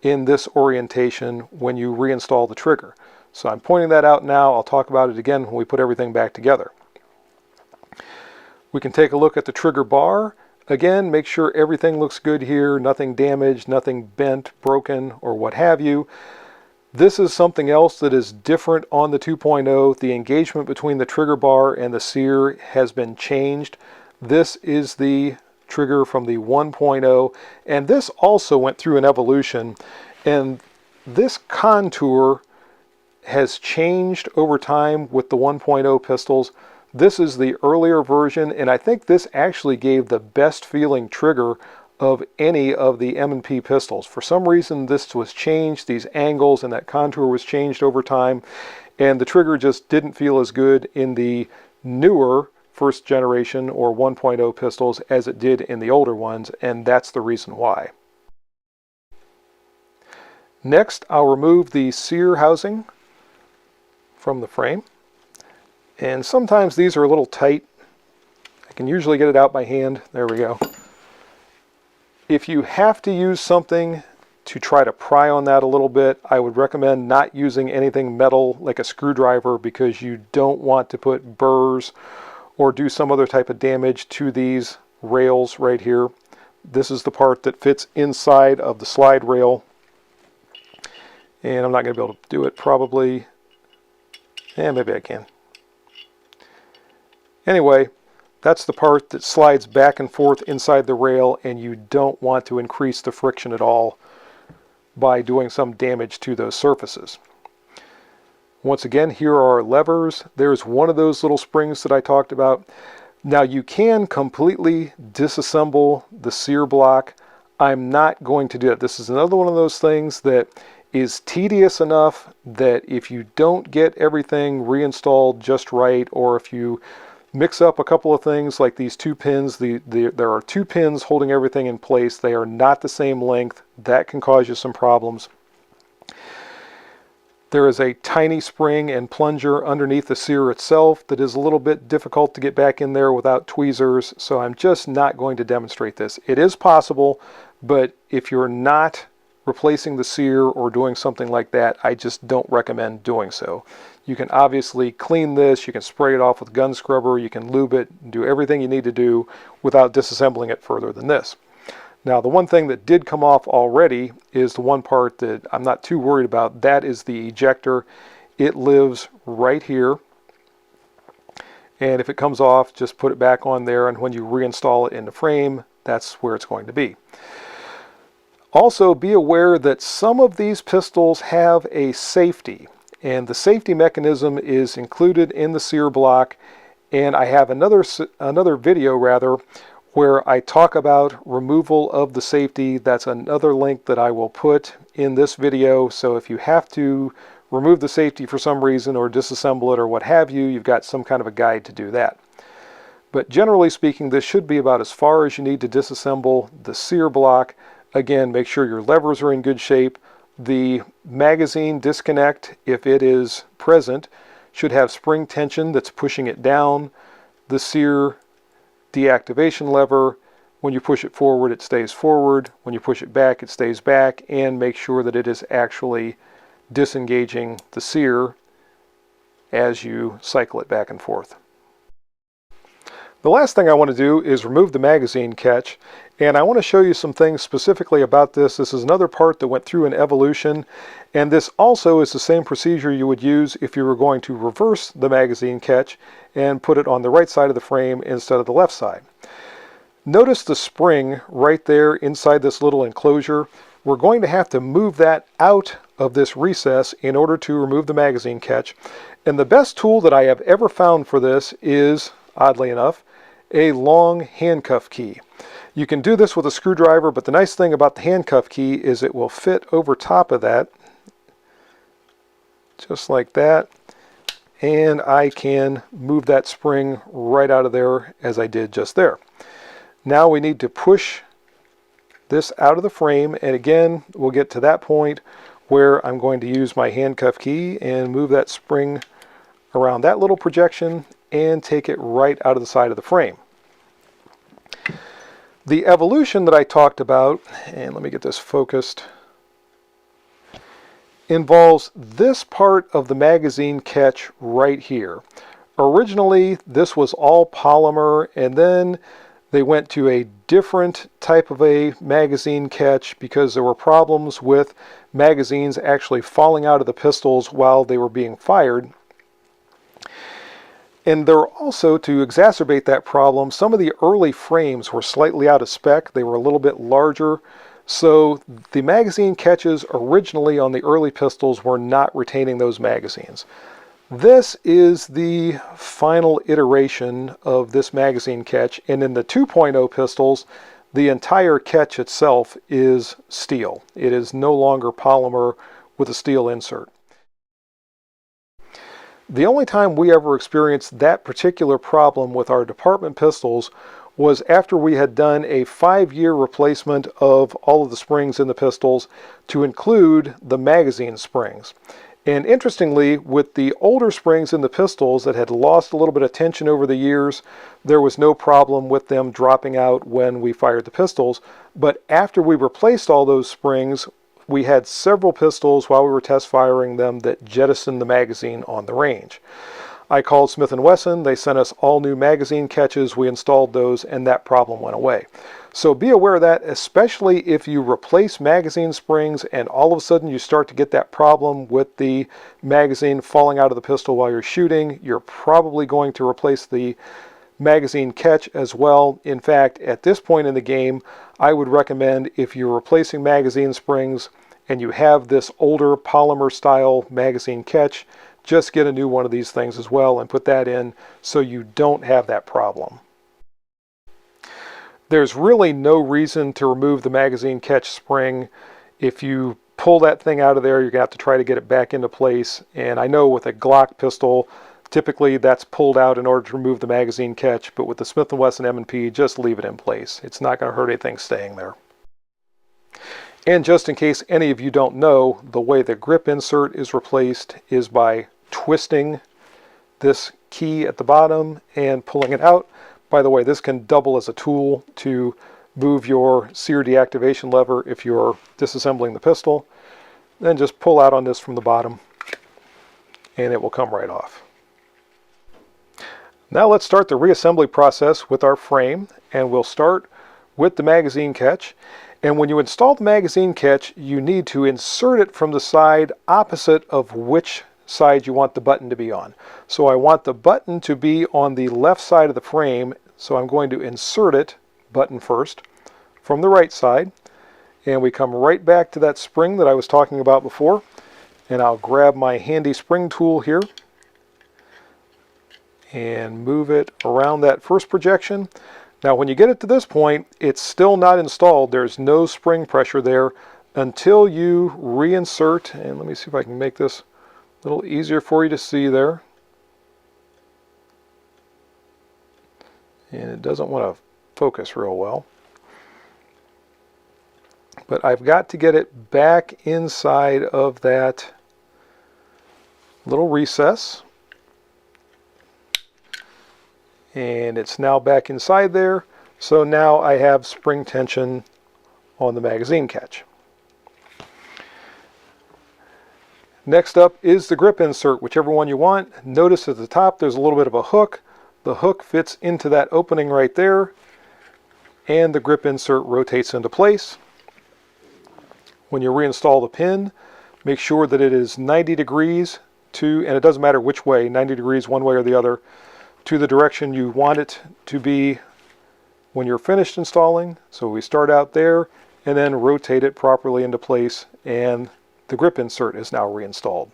in this orientation when you reinstall the trigger. So I'm pointing that out now. I'll talk about it again when we put everything back together. We can take a look at the trigger bar. Again, make sure everything looks good here, nothing damaged, nothing bent, broken, or what have you. This is something else that is different on the 2.0. The engagement between the trigger bar and the sear has been changed. This is the trigger from the 1.0, and this also went through an evolution, and this contour has changed over time with the 1.0 pistols. This is the earlier version, and I think this actually gave the best feeling trigger of any of the M&P pistols. For some reason this was changed, these angles and that contour was changed over time, and the trigger just didn't feel as good in the newer first generation or 1.0 pistols as it did in the older ones, and that's the reason why. Next, I'll remove the sear housing from the frame, and sometimes these are a little tight. I can usually get it out by hand. There we go. If you have to use something to try to pry on that a little bit, I would recommend not using anything metal like a screwdriver, because you don't want to put burrs or do some other type of damage to these rails right here. This is the part that fits inside of the slide rail, and I'm not going to be able to do it probably. Maybe I can. Anyway, that's the part that slides back and forth inside the rail, and you don't want to increase the friction at all by doing some damage to those surfaces. Once again, here are our levers. There's one of those little springs that I talked about. Now you can completely disassemble the sear block. I'm not going to do it. This is another one of those things that is tedious enough that if you don't get everything reinstalled just right, or if you mix up a couple of things like these two pins, there are two pins holding everything in place. They are not the same length. That can cause you some problems. There is a tiny spring and plunger underneath the sear itself that is a little bit difficult to get back in there without tweezers, so I'm just not going to demonstrate this. It is possible, but if you're not replacing the sear or doing something like that, I just don't recommend doing so. You can obviously clean this, you can spray it off with gun scrubber, you can lube it, do everything you need to do without disassembling it further than this. Now, the one thing that did come off already is the one part that I'm not too worried about. That is the ejector. It lives right here. And if it comes off, just put it back on there, and when you reinstall it in the frame, that's where it's going to be. Also, be aware that some of these pistols have a safety, and the safety mechanism is included in the sear block, and I have another video where I talk about removal of the safety. That's another link that I will put in this video, so if you have to remove the safety for some reason or disassemble it or what have you, you've got some kind of a guide to do that. But generally speaking, this should be about as far as you need to disassemble the sear block. Again, make sure your levers are in good shape. The magazine disconnect, if it is present, should have spring tension that's pushing it down. The sear deactivation lever, when you push it forward, it stays forward. When you push it back, it stays back. And make sure that it is actually disengaging the sear as you cycle it back and forth. The last thing I want to do is remove the magazine catch, and I want to show you some things specifically about this. This is another part that went through an evolution, and this also is the same procedure you would use if you were going to reverse the magazine catch and put it on the right side of the frame instead of the left side. Notice the spring right there inside this little enclosure. We're going to have to move that out of this recess in order to remove the magazine catch. And the best tool that I have ever found for this is, oddly enough, a long handcuff key. You can do this with a screwdriver, but the nice thing about the handcuff key is it will fit over top of that, just like that. And I can move that spring right out of there as I did just there. Now we need to push this out of the frame, and again, we'll get to that point where I'm going to use my handcuff key and move that spring around that little projection and take it right out of the side of the frame. The evolution that I talked about, and let me get this focused, involves this part of the magazine catch right here. Originally, this was all polymer, and then they went to a different type of a magazine catch because there were problems with magazines actually falling out of the pistols while they were being fired. And there were also, to exacerbate that problem, some of the early frames were slightly out of spec. They were a little bit larger. So the magazine catches originally on the early pistols were not retaining those magazines. This is the final iteration of this magazine catch, and in the 2.0 pistols, the entire catch itself is steel. It is no longer polymer with a steel insert. The only time we ever experienced that particular problem with our department pistols was after we had done a 5-year replacement of all of the springs in the pistols to include the magazine springs. And interestingly, with the older springs in the pistols that had lost a little bit of tension over the years, there was no problem with them dropping out when we fired the pistols. But after we replaced all those springs, we had several pistols while we were test firing them that jettisoned the magazine on the range. I called Smith & Wesson, they sent us all new magazine catches, we installed those, and that problem went away. So be aware of that, especially if you replace magazine springs and all of a sudden you start to get that problem with the magazine falling out of the pistol while you're shooting, you're probably going to replace the magazine catch as well. In fact, at this point in the game, I would recommend, if you're replacing magazine springs and you have this older polymer style magazine catch, just get a new one of these things as well and put that in so you don't have that problem. There's really no reason to remove the magazine catch spring. If you pull that thing out of there, you're going to have to try to get it back into place. And I know with a Glock pistol, typically that's pulled out in order to remove the magazine catch, but with the Smith & Wesson M&P, just leave it in place. It's not going to hurt anything staying there. And just in case any of you don't know, the way the grip insert is replaced is by twisting this key at the bottom and pulling it out. By the way, this can double as a tool to move your sear deactivation lever if you're disassembling the pistol, then just pull out on this from the bottom and it will come right off. Now let's start the reassembly process with our frame, and we'll start with the magazine catch. And when you install the magazine catch, you need to insert it from the side opposite of which side you want the button to be on. So I want the button to be on the left side of the frame, so I'm going to insert it, button first, from the right side. And we come right back to that spring that I was talking about before. And I'll grab my handy spring tool here and move it around that first projection. Now when you get it to this point, it's still not installed. There's no spring pressure there until you reinsert. And let me see if I can make this a little easier for you to see there. And it doesn't want to focus real well. But I've got to get it back inside of that little recess. And it's now back inside there. So now I have spring tension on the magazine catch. Next up is the grip insert, whichever one you want. Notice at the top there's a little bit of a hook. The hook fits into that opening right there, and the grip insert rotates into place. When you reinstall the pin, make sure that it is 90 degrees to, and it doesn't matter which way, 90 degrees one way or the other, to the direction you want it to be when you're finished installing. So we start out there and then rotate it properly into place, and the grip insert is now reinstalled.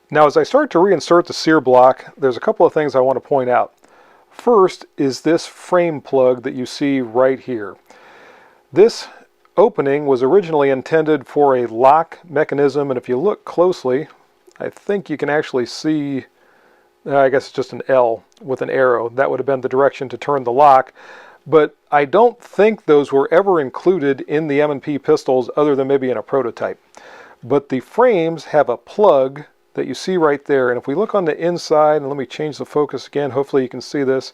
Now as I start to reinsert the sear block, there's a couple of things I want to point out. First is this frame plug that you see right here. This opening was originally intended for a lock mechanism, and if you look closely, I think you can actually see, I guess it's just an L with an arrow. That would have been the direction to turn the lock. But I don't think those were ever included in the M&P pistols other than maybe in a prototype. But the frames have a plug that you see right there. And if we look on the inside, and let me change the focus again, hopefully you can see this.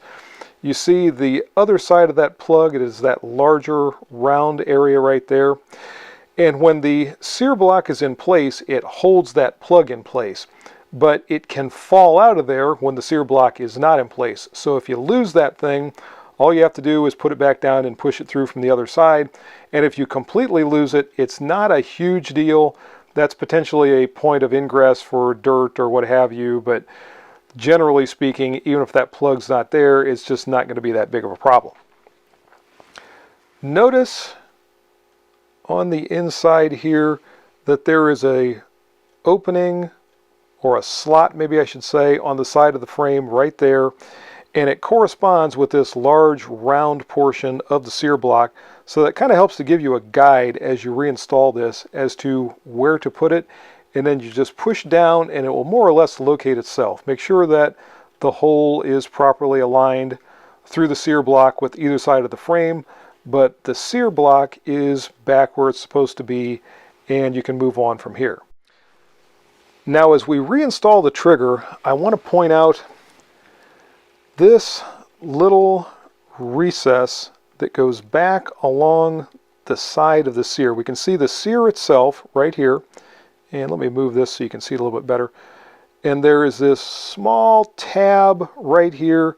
You see the other side of that plug, it is that larger round area right there. And when the sear block is in place, it holds that plug in place. But it can fall out of there when the sear block is not in place. So if you lose that thing, all you have to do is put it back down and push it through from the other side. And if you completely lose it, it's not a huge deal. That's potentially a point of ingress for dirt or what have you, but generally speaking, even if that plug's not there, it's just not going to be that big of a problem. Notice on the inside here that there is a opening, or a slot maybe I should say, on the side of the frame right there, and it corresponds with this large round portion of the sear block. So that kind of helps to give you a guide as you reinstall this as to where to put it, and then you just push down and it will more or less locate itself. Make sure that the hole is properly aligned through the sear block with either side of the frame, but the sear block is back where it's supposed to be, and you can move on from here. Now as we reinstall the trigger, I want to point out this little recess that goes back along the side of the sear. We can see the sear itself right here, and let me move this so you can see it a little bit better. And there is this small tab right here,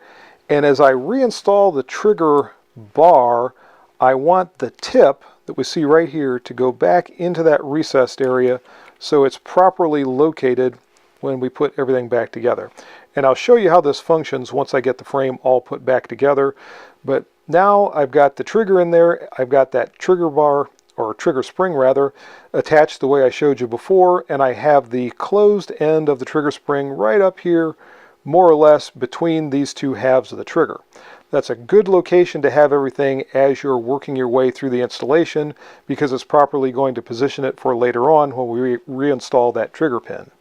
and as I reinstall the trigger bar, I want the tip that we see right here to go back into that recessed area so it's properly located when we put everything back together. And I'll show you how this functions once I get the frame all put back together. But now I've got the trigger in there, I've got that trigger bar, or trigger spring rather, attached the way I showed you before, and I have the closed end of the trigger spring right up here, more or less between these two halves of the trigger. That's a good location to have everything as you're working your way through the installation, because it's properly going to position it for later on when we reinstall that trigger pin.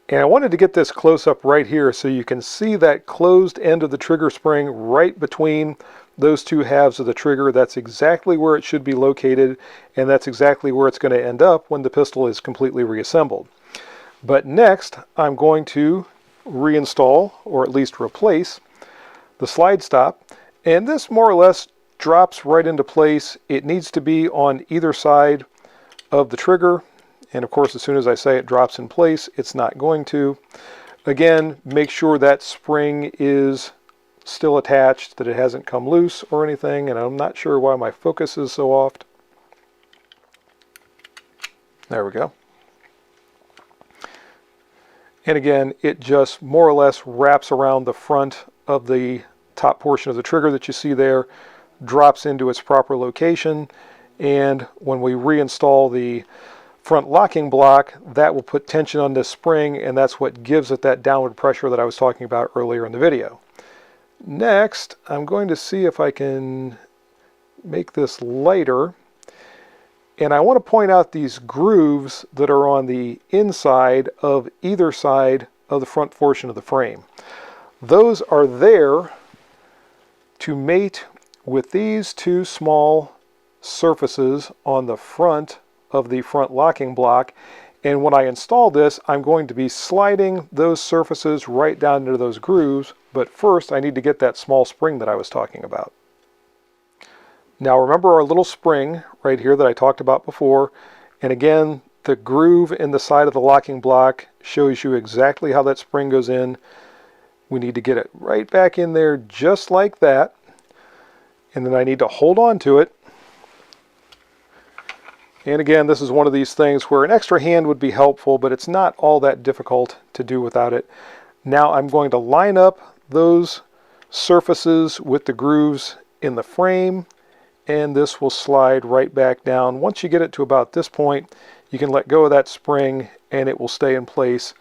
And I wanted to get this close up right here so you can see that closed end of the trigger spring right between those two halves of the trigger. That's exactly where it should be located, and that's exactly where it's going to end up when the pistol is completely reassembled. But next, I'm going to reinstall, or at least replace, the slide stop, and this more or less drops right into place. It needs to be on either side of the trigger, and of course as soon as I say it drops in place, it's not going to. Again, make sure that spring is still attached, that it hasn't come loose or anything, and I'm not sure why my focus is so off. There we go. And again, it just more or less wraps around the front of the top portion of the trigger that you see there, drops into its proper location, and when we reinstall the front locking block, that will put tension on this spring, and that's what gives it that downward pressure that I was talking about earlier in the video. Next, I'm going to see if I can make this lighter. And I want to point out these grooves that are on the inside of either side of the front portion of the frame. Those are there to mate with these two small surfaces on the front of the front locking block. And when I install this, I'm going to be sliding those surfaces right down into those grooves. But first, I need to get that small spring that I was talking about. Now remember our little spring right here that I talked about before, and again the groove in the side of the locking block shows you exactly how that spring goes in. We need to get it right back in there just like that, and then I need to hold on to it. And again, this is one of these things where an extra hand would be helpful, but it's not all that difficult to do without it. Now I'm going to line up those surfaces with the grooves in the frame, and this will slide right back down. Once you get it to about this point, you can let go of that spring and it will stay in place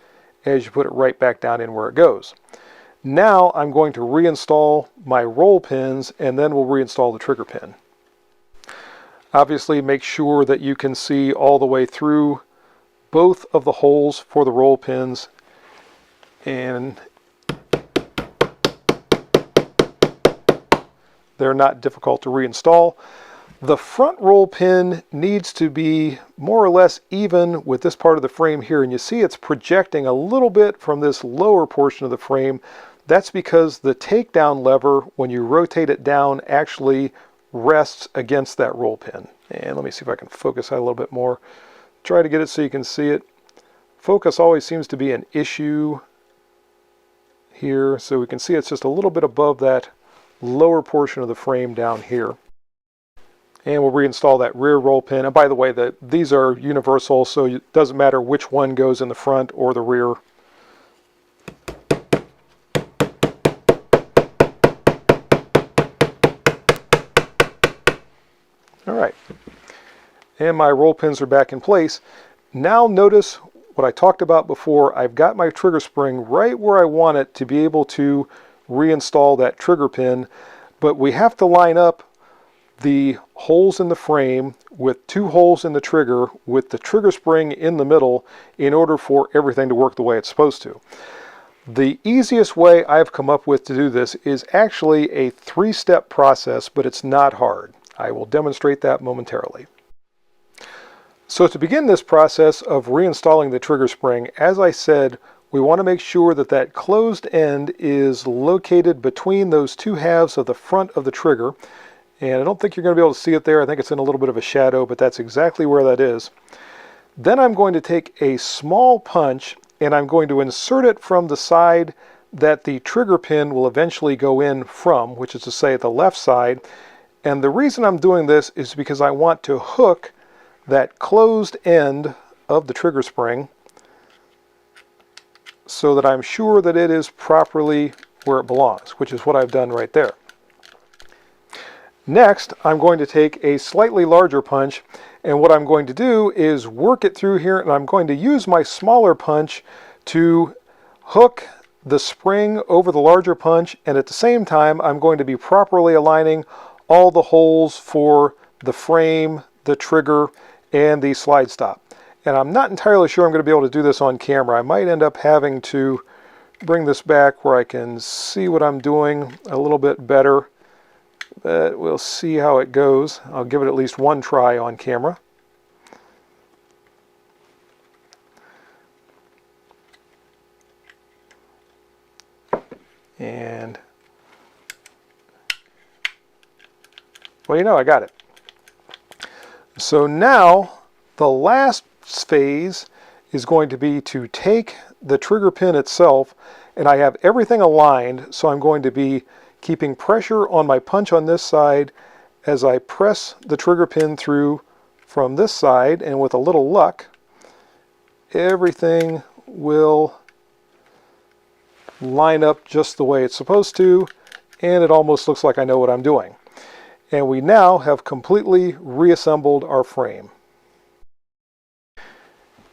as you put it right back down in where it goes. Now I'm going to reinstall my roll pins, and then we'll reinstall the trigger pin. Obviously make sure that you can see all the way through both of the holes for the roll pins, and they're not difficult to reinstall. The front roll pin needs to be more or less even with this part of the frame here, and you see it's projecting a little bit from this lower portion of the frame. That's because the takedown lever, when you rotate it down, actually rests against that roll pin. And let me see if I can focus that a little bit more. Try to get it so you can see it. Focus always seems to be an issue here, so we can see it's just a little bit above that lower portion of the frame down here. And we'll reinstall that rear roll pin. And by the way, these are universal, so it doesn't matter which one goes in the front or the rear. All right, and my roll pins are back in place. Now notice what I talked about before. I've got my trigger spring right where I want it to be able to reinstall that trigger pin, but we have to line up the holes in the frame with two holes in the trigger with the trigger spring in the middle in order for everything to work the way it's supposed to. The easiest way I've come up with to do this is actually a three-step process, but it's not hard. I will demonstrate that momentarily. So to begin this process of reinstalling the trigger spring, as I said, we want to make sure that that closed end is located between those two halves of the front of the trigger. And I don't think you're going to be able to see it there. I think it's in a little bit of a shadow, but that's exactly where that is. Then I'm going to take a small punch and I'm going to insert it from the side that the trigger pin will eventually go in from, which is to say the left side. And the reason I'm doing this is because I want to hook that closed end of the trigger spring so that I'm sure that it is properly where it belongs, which is what I've done right there. Next, I'm going to take a slightly larger punch, and what I'm going to do is work it through here, and I'm going to use my smaller punch to hook the spring over the larger punch, and at the same time I'm going to be properly aligning all the holes for the frame, the trigger, and the slide stop. And I'm not entirely sure I'm going to be able to do this on camera. I might end up having to bring this back where I can see what I'm doing a little bit better, but we'll see how it goes. I'll give it at least one try on camera. And Well, you know, I got it. So now the last phase is going to be to take the trigger pin itself, and I have everything aligned, so I'm going to be keeping pressure on my punch on this side as I press the trigger pin through from this side, and with a little luck, everything will line up just the way it's supposed to, and it almost looks like I know what I'm doing. And we now have completely reassembled our frame.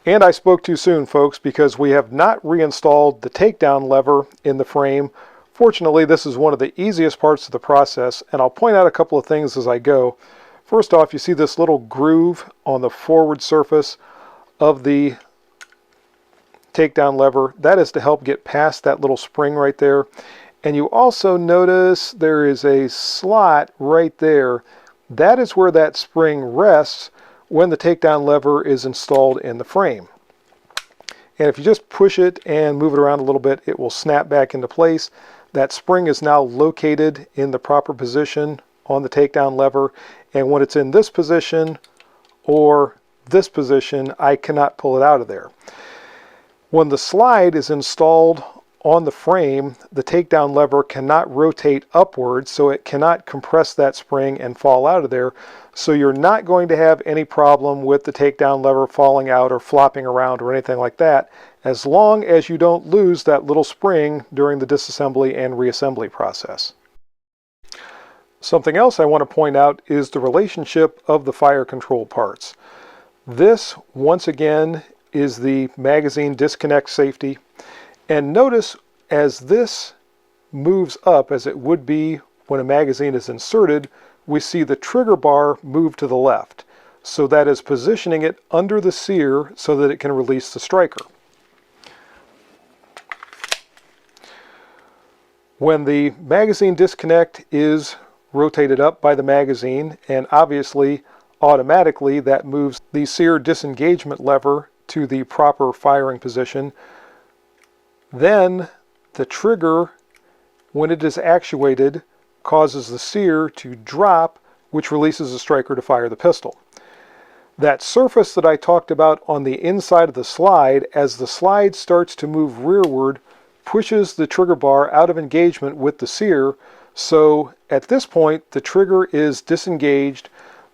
And I spoke too soon, folks, because we have not reinstalled the takedown lever in the frame. Fortunately, this is one of the easiest parts of the process, and I'll point out a couple of things as I go. First off, you see this little groove on the forward surface of the takedown lever. That is to help get past that little spring right there. And you also notice there is a slot right there. That is where that spring rests when the takedown lever is installed in the frame. And if you just push it and move it around a little bit, it will snap back into place. That spring is now located in the proper position on the takedown lever, and when it's in this position or this position, I cannot pull it out of there. When the slide is installed on the frame, the takedown lever cannot rotate upwards, so it cannot compress that spring and fall out of there. So you're not going to have any problem with the takedown lever falling out or flopping around or anything like that, as long as you don't lose that little spring during the disassembly and reassembly process. Something else I want to point out is the relationship of the fire control parts. This, once again, is the magazine disconnect safety. And notice as this moves up, as it would be when a magazine is inserted, we see the trigger bar move to the left. So that is positioning it under the sear so that it can release the striker. When the magazine disconnect is rotated up by the magazine, and obviously automatically that moves the sear disengagement lever to the proper firing position, then the trigger, when it is actuated, causes the sear to drop, which releases the striker to fire the pistol. That surface that I talked about on the inside of the slide, as the slide starts to move rearward, pushes the trigger bar out of engagement with the sear. So at this point, the trigger is disengaged,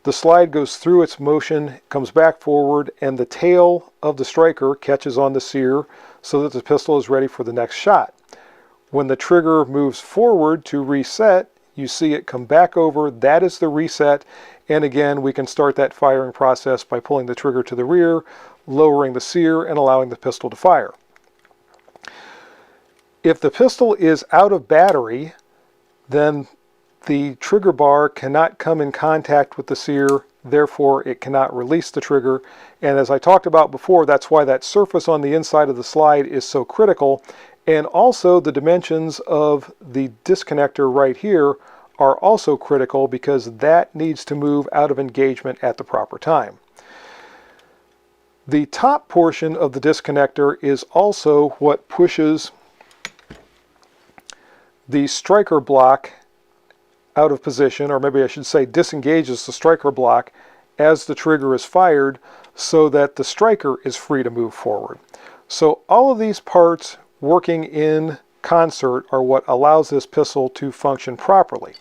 the slide goes through its motion, comes back forward, and the tail of the striker catches on the sear so that the pistol is ready for the next shot. When the trigger moves forward to reset, you see it come back over. That is the reset. And again, we can start that firing process by pulling the trigger to the rear, lowering the sear, and allowing the pistol to fire. If the pistol is out of battery, then the trigger bar cannot come in contact with the sear, therefore it cannot release the trigger. And as I talked about before, that's why that surface on the inside of the slide is so critical. And also the dimensions of the disconnector right here are also critical, because that needs to move out of engagement at the proper time. The top portion of the disconnector is also what pushes the striker block out of position, or maybe I should say disengages the striker block as the trigger is fired, so that the striker is free to move forward. So all of these parts working in concert are what allows this pistol to function properly.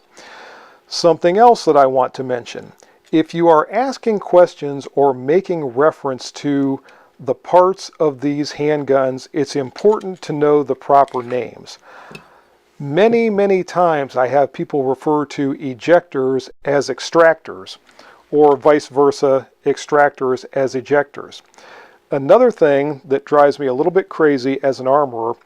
Something else that I want to mention: if you are asking questions or making reference to the parts of these handguns, it's important to know the proper names. Many times I have people refer to ejectors as extractors, or vice versa, extractors as ejectors. Another thing that drives me a little bit crazy as an armorer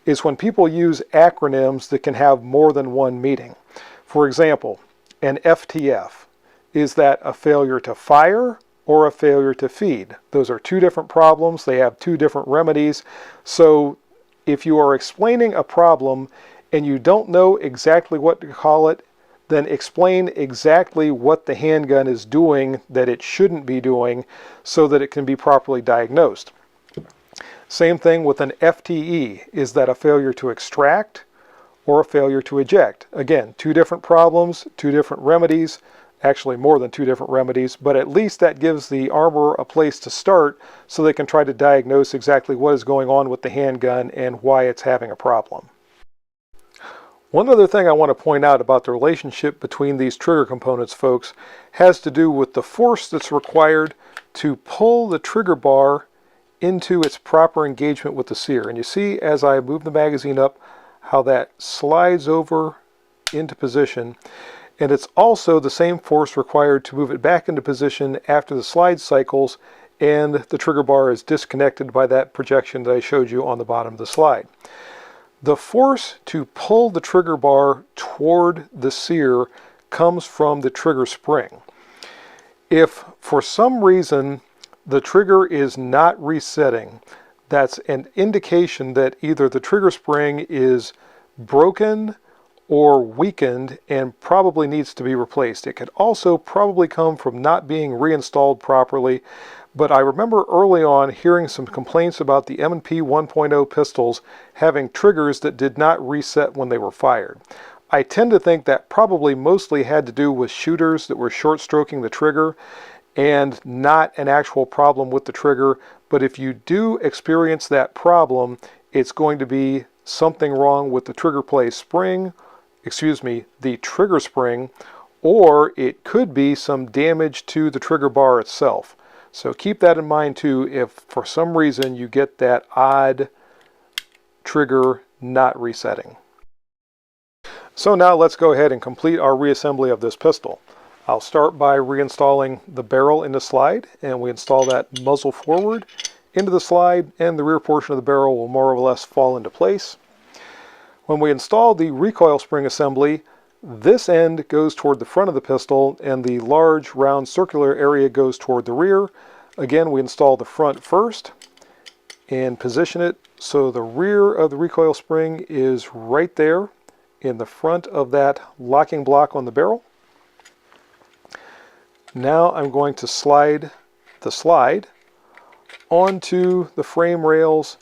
is when people use acronyms that can have more than one meaning. For example, an FTF. Is that a failure to fire or a failure to feed? Those are two different problems. They have two different remedies. So if you are explaining a problem and you don't know exactly what to call it, then explain exactly what the handgun is doing that it shouldn't be doing, so that it can be properly diagnosed. Same thing with an FTE. Is that a failure to extract or a failure to eject? Again, two different problems, two different remedies. Actually more than 2 different remedies, but at least that gives the armorer a place to start so they can try to diagnose exactly what is going on with the handgun and why it's having a problem. One other thing I want to point out about the relationship between these trigger components, folks, has to do with the force that's required to pull the trigger bar into its proper engagement with the sear. And you see as I move the magazine up how that slides over into position. And it's also the same force required to move it back into position after the slide cycles and the trigger bar is disconnected by that projection that I showed you on the bottom of the slide. The force to pull the trigger bar toward the sear comes from the trigger spring. If for some reason the trigger is not resetting, that's an indication that either the trigger spring is broken or weakened and probably needs to be replaced. It could also probably come from not being reinstalled properly, but I remember early on hearing some complaints about the M&P 1.0 pistols having triggers that did not reset when they were fired. I tend to think that probably mostly had to do with shooters that were short stroking the trigger and not an actual problem with the trigger, but if you do experience that problem, it's going to be something wrong with the trigger play spring, the trigger spring, or it could be some damage to the trigger bar itself. So keep that in mind too if for some reason you get that odd trigger not resetting. So now let's go ahead and complete our reassembly of this pistol. I'll start by reinstalling the barrel in the slide, and we install that muzzle forward into the slide, and the rear portion of the barrel will more or less fall into place. When we install the recoil spring assembly, this end goes toward the front of the pistol and the large round circular area goes toward the rear. Again, we install the front first and position it so the rear of the recoil spring is right there in the front of that locking block on the barrel. Now I'm going to slide the slide onto the frame rails.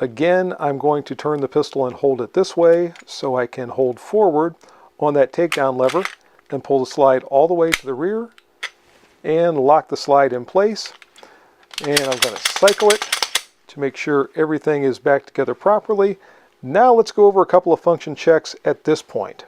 Again, I'm going to turn the pistol and hold it this way so I can hold forward on that takedown lever and pull the slide all the way to the rear and lock the slide in place. And I'm going to cycle it to make sure everything is back together properly. Now let's go over a couple of function checks at this point.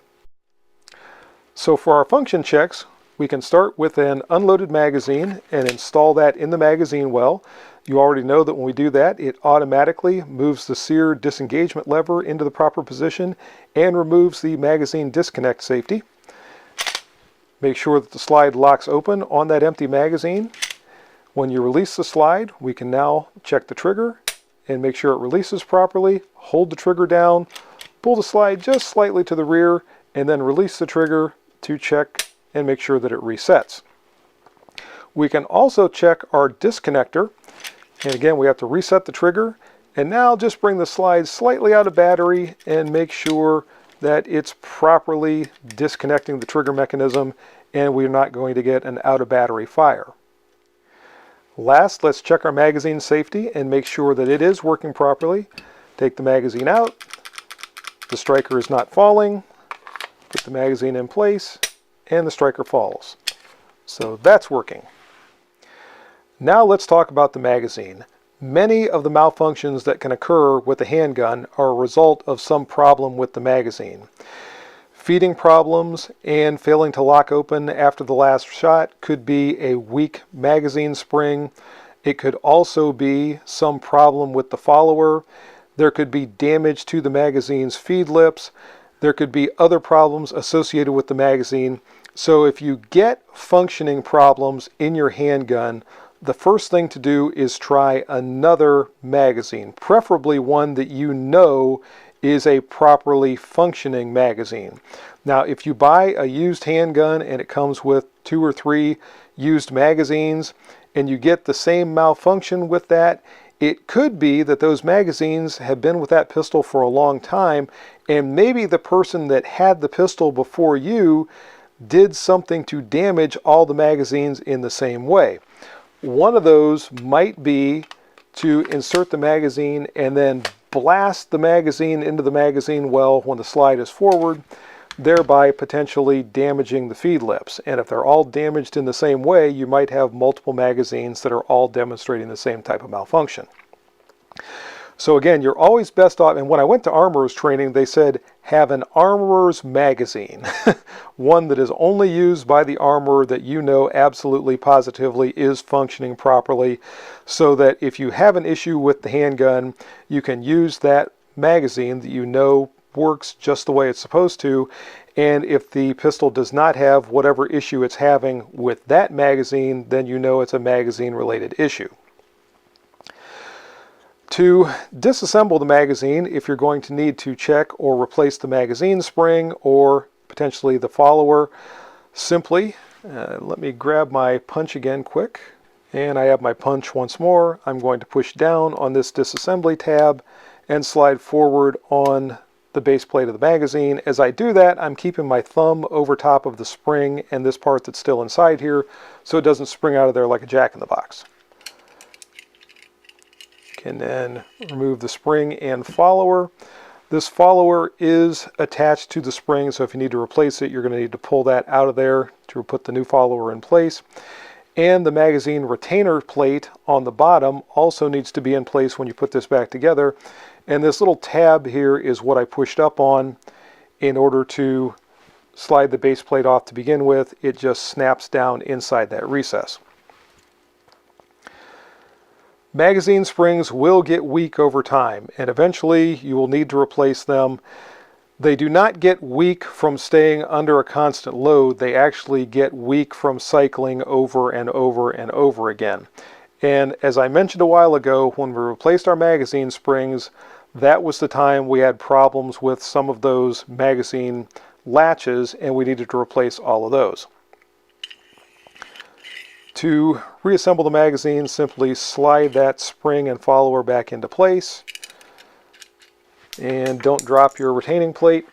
So for our function checks, we can start with an unloaded magazine and install that in the magazine well. You already know that when we do that, it automatically moves the sear disengagement lever into the proper position and removes the magazine disconnect safety. Make sure that the slide locks open on that empty magazine. When you release the slide, we can now check the trigger and make sure it releases properly. Hold the trigger down, pull the slide just slightly to the rear, and then release the trigger to check and make sure that it resets. We can also check our disconnector. And again, we have to reset the trigger. And now just bring the slide slightly out of battery and make sure that it's properly disconnecting the trigger mechanism and we're not going to get an out of battery fire. Last, let's check our magazine safety and make sure that it is working properly. Take the magazine out. The striker is not falling. Put the magazine in place and the striker falls. So that's working. Now let's talk about the magazine. Many of the malfunctions that can occur with a handgun are a result of some problem with the magazine. Feeding problems and failing to lock open after the last shot could be a weak magazine spring. It could also be some problem with the follower. There could be damage to the magazine's feed lips. There could be other problems associated with the magazine. So if you get functioning problems in your handgun, the first thing to do is try another magazine, preferably one that you know is a properly functioning magazine. Now, if you buy a used handgun and it comes with 2 or 3 used magazines and you get the same malfunction with that, it could be that those magazines have been with that pistol for a long time, and maybe the person that had the pistol before you did something to damage all the magazines in the same way. One of those might be to insert the magazine and then blast the magazine into the magazine well when the slide is forward. thereby potentially damaging the feed lips. And if they're all damaged in the same way, you might have multiple magazines that are all demonstrating the same type of malfunction. So again, you're always best off, and when I went to armorer's training, they said have an armorer's magazine, one that is only used by the armorer that you know absolutely positively is functioning properly, so that if you have an issue with the handgun, you can use that magazine that you know works just the way it's supposed to. And if the pistol does not have whatever issue it's having with that magazine, then you know it's a magazine related issue. To disassemble the magazine, if you're going to need to check or replace the magazine spring or potentially the follower, simply let me grab my punch again quick, and I have my punch once more. I'm going to push down on this disassembly tab and slide forward on the base plate of the magazine. As I do that, I'm keeping my thumb over top of the spring and this part that's still inside here so it doesn't spring out of there like a jack-in-the-box. And then remove the spring and follower. This follower is attached to the spring, so if you need to replace it, you're going to need to pull that out of there to put the new follower in place. And the magazine retainer plate on the bottom also needs to be in place when you put this back together. And this little tab here is what I pushed up on in order to slide the base plate off to begin with. It just snaps down inside that recess. Magazine springs will get weak over time, and eventually you will need to replace them. They do not get weak from staying under a constant load. They actually get weak from cycling over and over and over again. And as I mentioned a while ago, when we replaced our magazine springs, that was the time we had problems with some of those magazine latches, and we needed to replace all of those. To reassemble the magazine, simply slide that spring and follower back into place. And don't drop your retaining plate.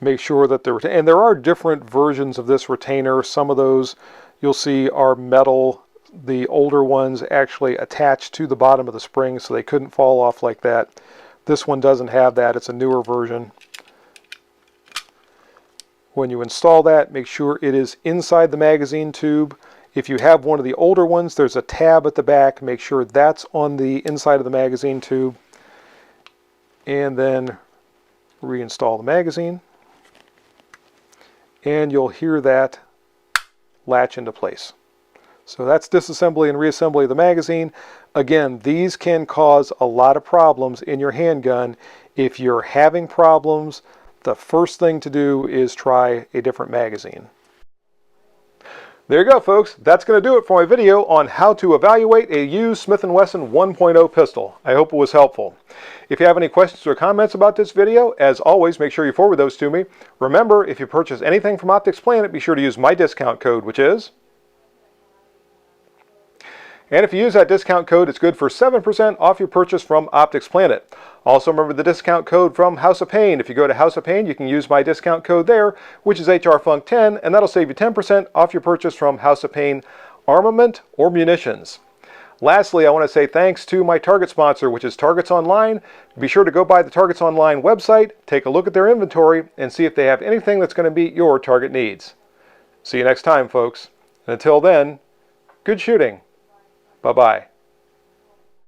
Make sure that and there are different versions of this retainer. Some of those you'll see are metal. The older ones actually attach to the bottom of the spring so they couldn't fall off like that. This one doesn't have that. It's a newer version. When you install that, make sure it is inside the magazine tube. If you have one of the older ones, there's a tab at the back. Make sure that's on the inside of the magazine tube. And then reinstall the magazine. And you'll hear that latch into place. So that's disassembly and reassembly of the magazine. Again, these can cause a lot of problems in your handgun. If you're having problems, the first thing to do is try a different magazine. There you go, folks. That's going to do it for my video on how to evaluate a used Smith & Wesson 1.0 pistol. I hope it was helpful. If you have any questions or comments about this video, as always, make sure you forward those to me. Remember, if you purchase anything from Optics Planet, be sure to use my discount code, which is... And if you use that discount code, it's good for 7% off your purchase from Optics Planet. Also remember the discount code from House of Pain. If you go to House of Pain, you can use my discount code there, which is HRFunk10, and that'll save you 10% off your purchase from House of Pain armament or munitions. Lastly, I want to say thanks to my Target sponsor, which is Targets Online. Be sure to go by the Targets Online website, take a look at their inventory, and see if they have anything that's going to meet your target needs. See you next time, folks. And until then, good shooting. Bye-bye.